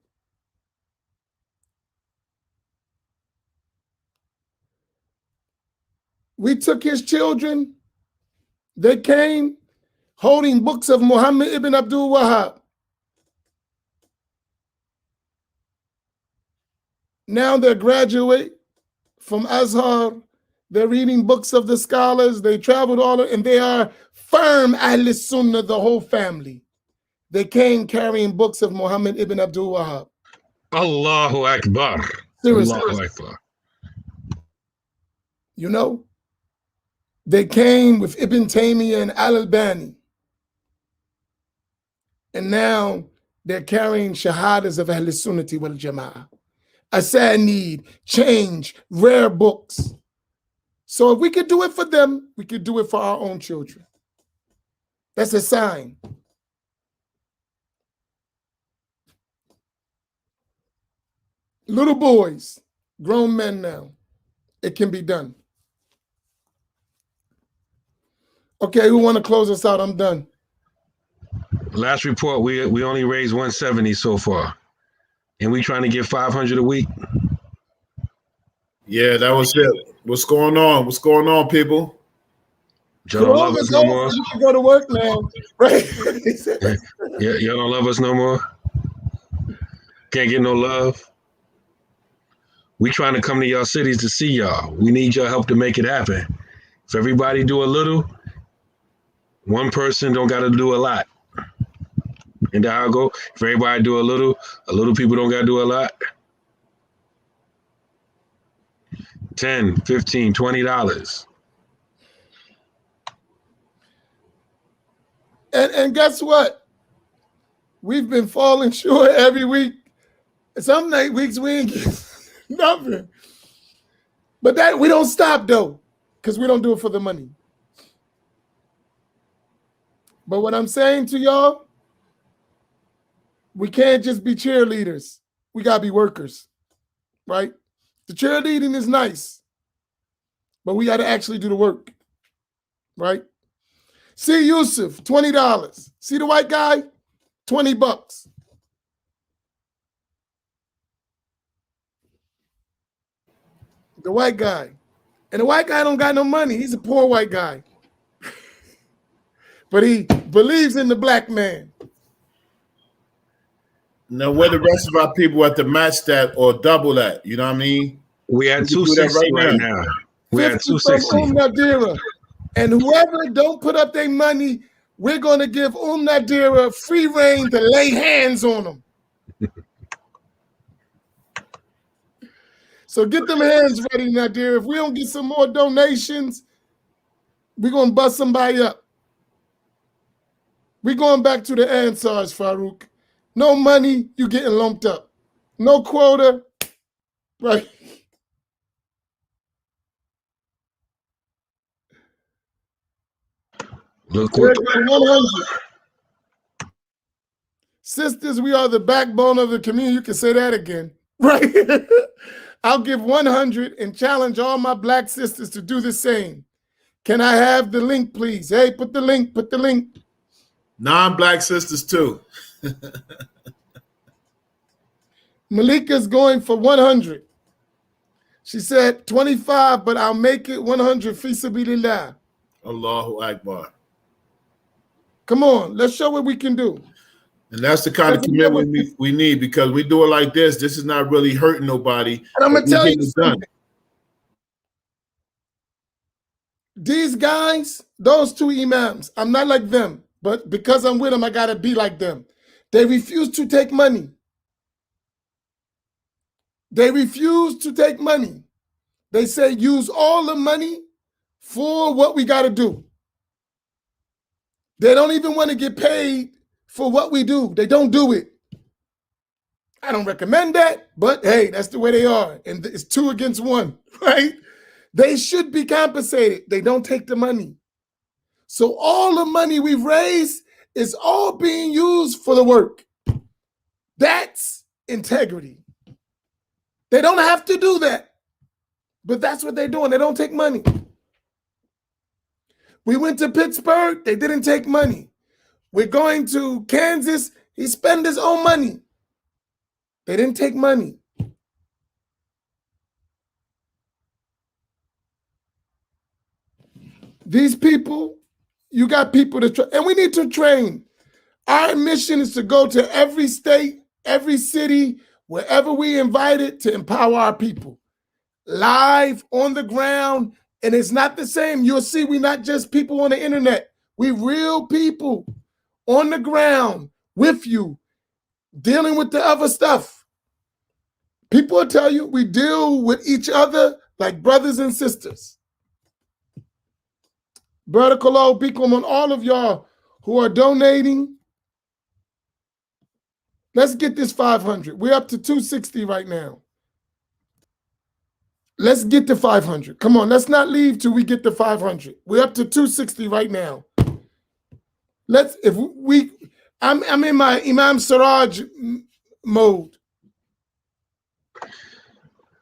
we took his children. They came holding books of Muhammad ibn Abdul Wahab. Now they're graduate from Azhar. They're reading books of the scholars. They traveled all, and they are firm Ahl Sunnah, the whole family. They came carrying books of Muhammad ibn Abdul Wahab. Allahu Akbar. Seriously. Allahu Akbar. You know, they came with Ibn Taymiyyah and Al-Albani. And now they're carrying shahadas of Ahl Sunnati wal Jama'ah. Asanid, change, rare books. So if we could do it for them, we could do it for our own children. That's a sign. Little boys, grown men now. It can be done. Okay, who want to close us out? I'm done. Last report, we only raised 170 so far. And we trying to get 500 a week. Yeah, that was it. What's going on? What's going on, people? Y'all don't love us no more? You can go to work now. Right? Y'all don't love us no more? Can't get no love? We trying to come to y'all cities to see y'all. We need your help to make it happen. If everybody do a little, one person don't got to do a lot. And there I go. If everybody do a little people don't got to do a lot. $10, $15, $20. And guess what? We've been falling short every week. Some weeks we ain't get nothing. But that we don't stop though, because we don't do it for the money. But what I'm saying to y'all, we can't just be cheerleaders. We gotta be workers, right? The cheerleading is nice, but we gotta actually do the work, right? See Yusuf, $20. See the white guy, $20. The white guy. And the white guy don't got no money. He's a poor white guy. But he believes in the black man. Now, where the rest of our people at to match that or double that? You know what I mean? We at 260 right now. We at 260. And whoever don't put up their money, we're going to give Nadira free reign to lay hands on them. So get them hands ready, Nadira. If we don't get some more donations, we're going to bust somebody up. We going back to the Ansars, Farouk. No money, you getting lumped up. No quota, right? Look what 100. Sisters, we are the backbone of the community. You can say that again, right? I'll give 100 and challenge all my black sisters to do the same. Can I have the link, please? Hey, put the link, put the link. Non-black sisters too. Malika's going for 100. She said 25, but I'll make it 100 fi sabilillah. Allahu Akbar. Come on, let's show what we can do. And that's the kind of commitment we need, because we do it like this. This is not really hurting nobody. And I'm going to tell you done. These guys, those two imams, I'm not like them, but because I'm with them, I got to be like them. They refuse to take money. They refuse to take money. They say use all the money for what we got to do. They don't even want to get paid for what we do. They don't do it. I don't recommend that, but hey, that's the way they are. And it's 2 against 1, right? They should be compensated. They don't take the money. So all the money we've raised is all being used for the work. That's integrity. They don't have to do that, but that's what they're doing. They don't take money. We went to Pittsburgh. They didn't take money. We're going to Kansas. He spent his own money. They didn't take money. These people, you got people to train, and we need to train. Our mission is to go to every state, every city, wherever we invited, to empower our people. Live, on the ground, and it's not the same. You'll see we're not just people on the internet. We real people on the ground with you, dealing with the other stuff. People will tell you we deal with each other like brothers and sisters. Barakallahu bikum on all of y'all who are donating. Let's get this 500. We're up to 260 right now. Let's get to 500. Come on, let's not leave till we get to 500. We're up to 260 right now. I'm in my Imam Siraj mode.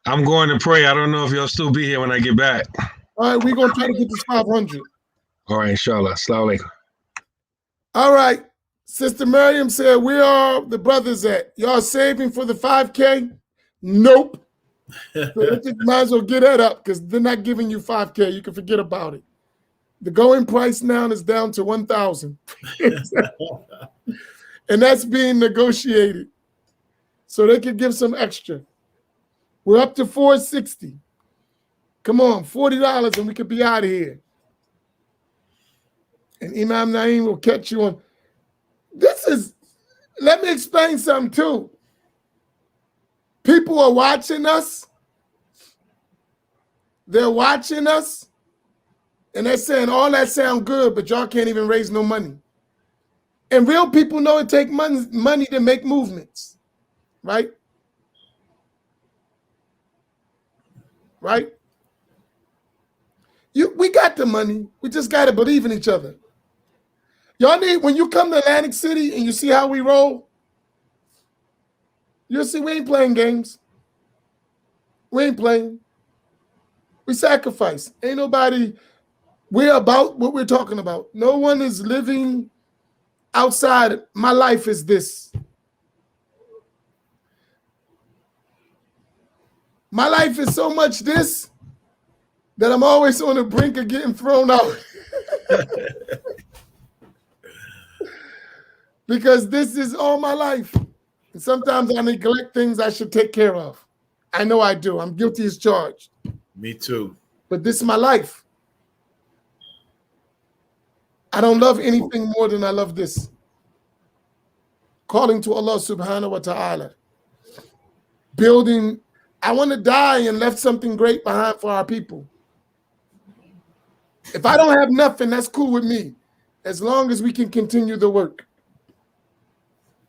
I'm going to pray. I don't know if you'll still be here when I get back. All right, we're going to try to get this 500. All right, inshallah. Assalamu alaikum. All right. Sister Miriam said, where are the brothers at? Y'all saving for the 5K? Nope. So they just might as well get that up, because they're not giving you 5K. You can forget about it. The going price now is down to 1,000. And that's being negotiated. So they could give some extra. We're up to 460. Come on, $40 and we could be out of here. And Imam Naeem will catch you on. Let me explain something too. People are watching us. They're watching us. And they're saying, all that sound good, but y'all can't even raise no money. And real people know it takes money to make movements. Right? Right? We got the money. We just got to believe in each other. Y'all need, when you come to Atlantic City and you see how we roll, you'll see we ain't playing games. We ain't playing. We sacrifice. Ain't nobody, we're about what we're talking about. No one is living outside. My life is this. My life is so much this that I'm always on the brink of getting thrown out. Because this is all my life. And sometimes I neglect things I should take care of. I know I do. I'm guilty as charged. Me too. But this is my life. I don't love anything more than I love this. Calling to Allah subhanahu wa ta'ala. Building. I want to die and left something great behind for our people. If I don't have nothing, that's cool with me. as long as we can continue the work.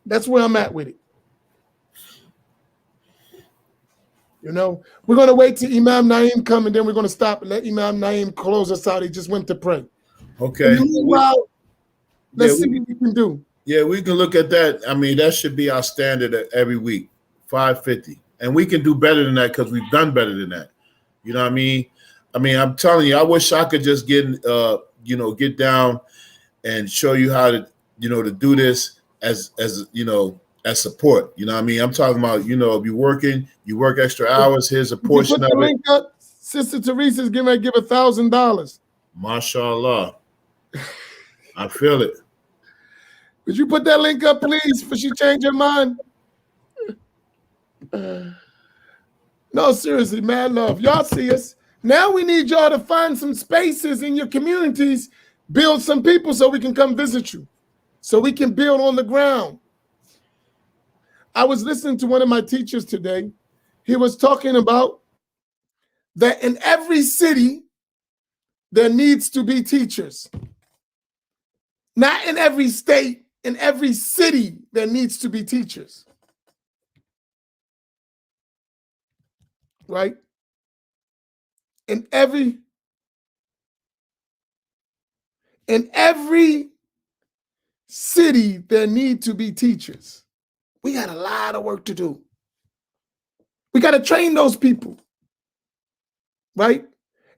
That's where I'm at with it. You know, we're going to wait till Imam Naeem come, and then we're going to stop and let Imam Naeem close us out. He just went to pray. Okay. Meanwhile, let's see what we can do. Yeah, we can look at that. I mean, that should be our standard every week, 550. And we can do better than that because we've done better than that. You know what I mean? I'm telling you, I wish I could just get down and show you how to, to do this as support. You know what I mean? I'm talking about, if you're working, you work extra hours, here's a portion of it. Link up. Sister Teresa's going to give $1,000. MashaAllah. I feel it. Would you put that link up, please, for she change her mind? No, seriously, mad love. Y'all see us. Now we need y'all to find some spaces in your communities, build some people so we can come visit you, so we can build on the ground. I was listening to one of my teachers today. He was talking about that in every city, there needs to be teachers. Not in every state, in every city, there needs to be teachers. Right? In every city, there need to be teachers. We got a lot of work to do. We got to train those people. Right?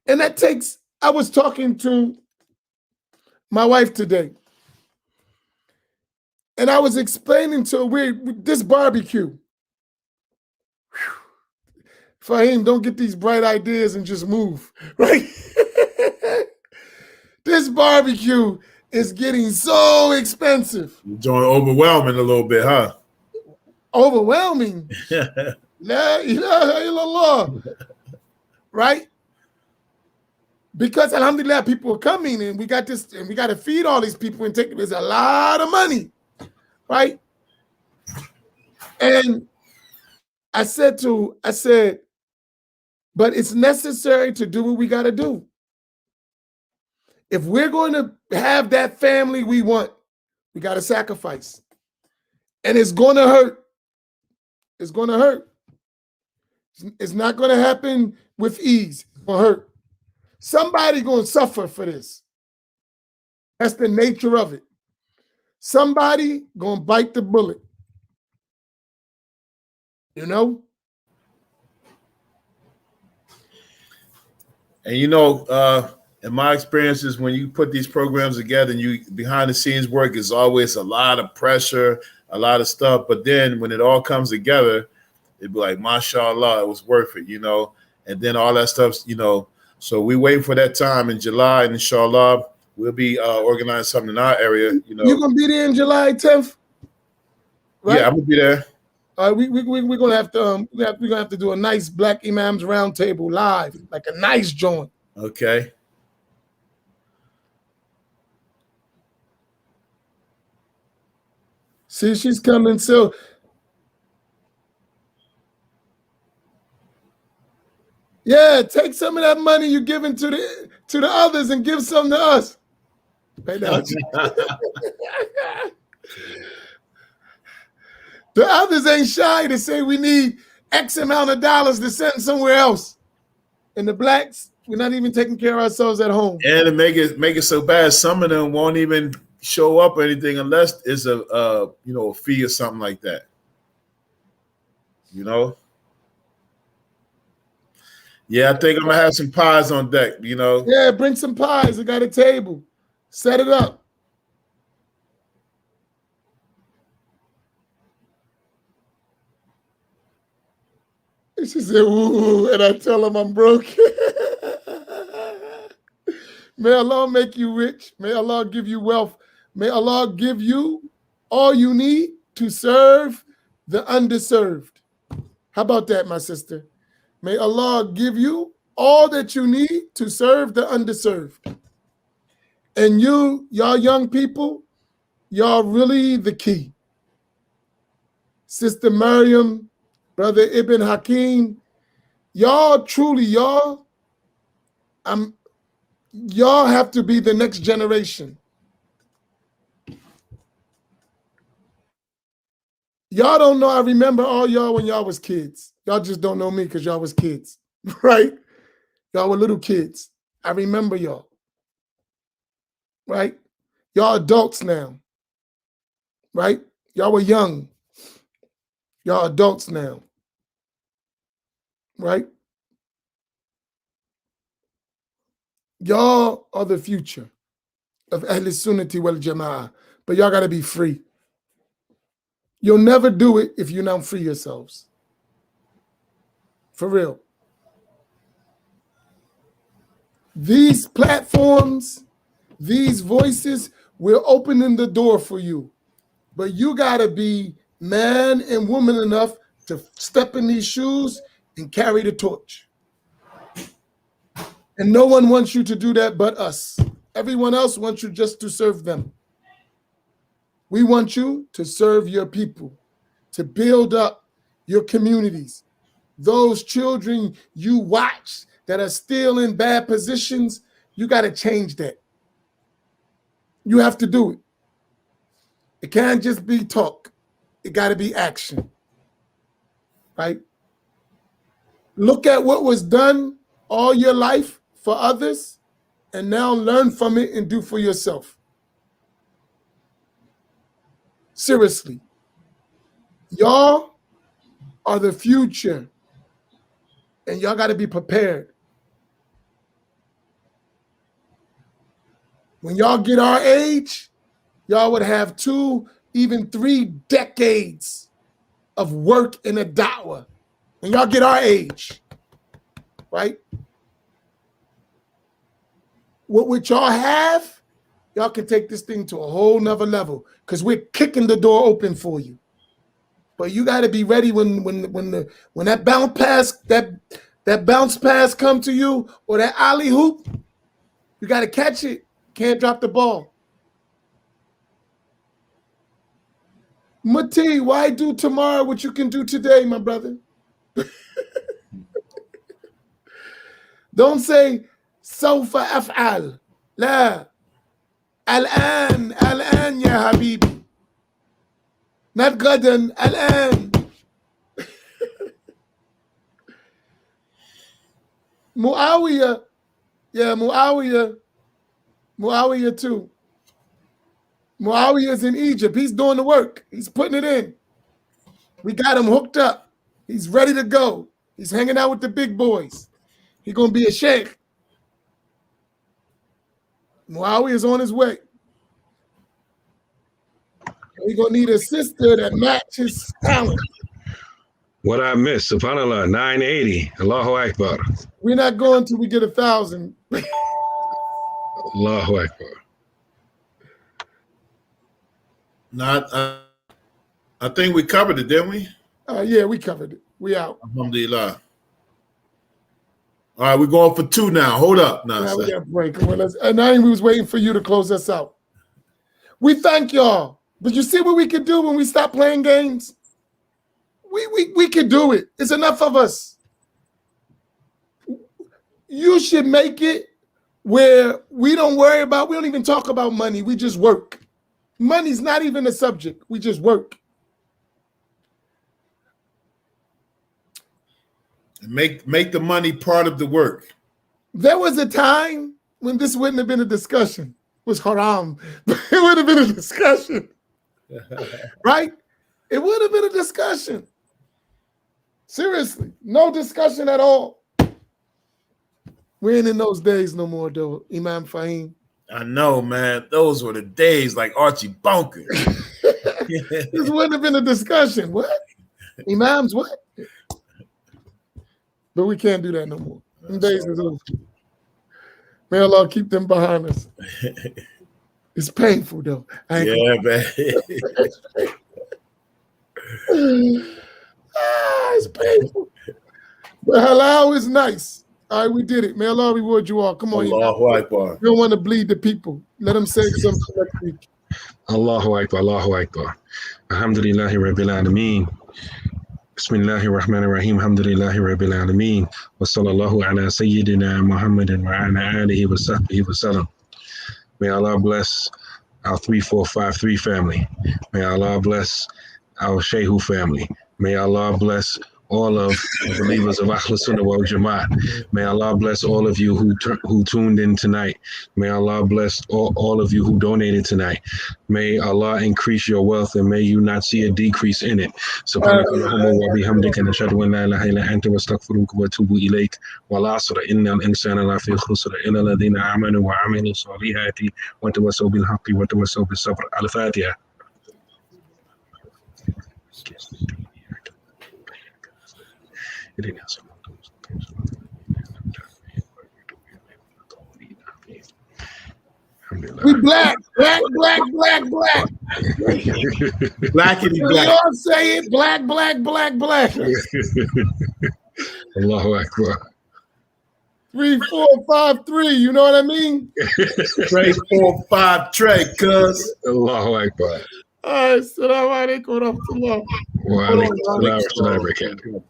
And that takes, I was talking to my wife today. And I was explaining to her this barbecue. Faheem, don't get these bright ideas and just move, right? This barbecue is getting so expensive. You're overwhelming a little bit, huh? Overwhelming. La ilaha illallah. Right? Because alhamdulillah, people are coming and we got this, and we got to feed all these people and take, there's a lot of money. Right? And I said, but it's necessary to do what we got to do. If we're going to have that family we want, we got to sacrifice. And it's going to hurt. It's going to hurt. It's not going to happen with ease. It's going to hurt. Somebody going to suffer for this. That's the nature of it. Somebody going to bite the bullet. You know? And in my experiences, when you put these programs together and you behind the scenes work, is always a lot of pressure, a lot of stuff. But then when it all comes together, it'd be like, mashallah, it was worth it, and then all that stuff, So we wait for that time in July, and inshallah, we'll be organizing something in our area. You're gonna be there in July 10th, right? Yeah, I'm gonna be there. We're gonna have to we're gonna have to do a nice Black Imams Roundtable live, like a nice joint. Okay. See, she's coming. So yeah, take some of that money you're giving to the others and give some to us. Right now. The others ain't shy to say we need X amount of dollars to send somewhere else. And the blacks, we're not even taking care of ourselves at home. And to make it so bad, some of them won't even show up or anything unless it's a fee or something like that. Yeah, I think I'm gonna have some pies on deck, Yeah, bring some pies. I got a table. Set it up. She said, ooh, and I tell him I'm broke. May Allah make you rich. May Allah give you wealth. May Allah give you all you need to serve the underserved. How about that, my sister? May Allah give you all that you need to serve the underserved. And y'all young people, y'all really the key. Sister Maryam, Brother Ibn Hakim, y'all truly, y'all have to be the next generation. Y'all don't know. I remember all y'all when y'all was kids. Y'all just don't know me because y'all was kids, right? Y'all were little kids. I remember y'all, right? Y'all adults now, right? Y'all were young. Y'all adults now, right? Y'all are the future of Ahl Sunnati wal Jama'ah, but y'all got to be free. You'll never do it if you don't free yourselves. For real. These platforms, these voices, we're opening the door for you. But you got to be man and woman enough to step in these shoes and carry the torch. And no one wants you to do that but us. Everyone else wants you just to serve them. We want you to serve your people, to build up your communities. Those children you watch that are still in bad positions, you got to change that. You have to do it. It can't just be talk. It got to be action, right? Look at what was done all your life for others and now learn from it and do for yourself. Seriously. Y'all are the future and y'all got to be prepared. When y'all get our age, y'all would have 2, even 3 decades of work in a da'wah. When y'all get our age, right? What y'all have, y'all can take this thing to a whole nother level because we're kicking the door open for you. But you got to be ready when that bounce pass come to you or that alley hoop, you got to catch it. Can't drop the ball. Mati, why do tomorrow what you can do today, my brother? Don't say سوف أفعل. لا. الآن يا حبيبي. Not غدا. الآن. Muawiyah. Yeah, Muawiyah too. Muawiyah's in Egypt. He's doing the work. He's putting it in. We got him hooked up. He's ready to go. He's hanging out with the big boys. He's going to be a sheikh. Muawiyah's on his way. We're going to need a sister that matches talent. What I missed, subhanAllah, 980. Allahu Akbar. We're not going till we get 1,000. Allahu Akbar. I think we covered it, didn't we? Yeah, we covered it. We out. Alhamdulillah. All right, we're going for 2 now. Hold up. Now we got a break. And I was waiting for you to close us out. We thank y'all. But you see what we can do when we stop playing games? We can do it. It's enough of us. You should make it where we don't even talk about money. We just work. Money's not even a subject. We just work. Make the money part of the work. There was a time when this wouldn't have been a discussion. It was haram. It would have been a discussion. Right? It would have been a discussion. Seriously. No discussion at all. We ain't in those days no more, though, Imam Faheem. I know, man. Those were the days like Archie Bunker. This wouldn't have been a discussion. What? Imams, what? But we can't do that no more. Them days is over. May Allah keep them behind us. It's painful, though. Yeah, man. It's painful. But halal is nice. All right, we did it. May Allah reward you all. Come on. Allahu Akbar. You don't want to bleed the people. Let them say something next week. Allahu Akbar, Allahu Akbar. Alhamdulillahi Rabbil Alameen. Bismillahir Rahmanir Rahim. Alhamdulillahi Rabbil Alameen. Wa sallallahu ala Sayyidina Muhammadin wa ala alihi wa sahbihi wa sallam. May Allah bless our 3453 family. May Allah bless our Shehu family. May Allah bless all of the believers of Ahl Sunnah wal Jamaat. May Allah bless all of you who tuned in tonight. May Allah bless all of you who donated tonight. May Allah increase your wealth and may you not see a decrease in it. Subhanakallahumma wa bihamdika nashhadu an la ilaha illa anta wastaghfiruka wa atubu ilayk. Wal 'asr innal insana lafi khusr illa alladhina amanu wa 'amilu salihati wa tawassaw bil haqqi wa tawassaw bis sabr. Al-Fatiha. We black. Blackity We black. all say it, black. Allahu Akbar. 3, 4, 5, 3. You know what I mean? Trey 4, 5, Trey, cuz. Allahu Akbar. All right. Assalamu alaikum wa rahmatullah. Wa alaikum assalam wa rahmatullahi wa barakatuh.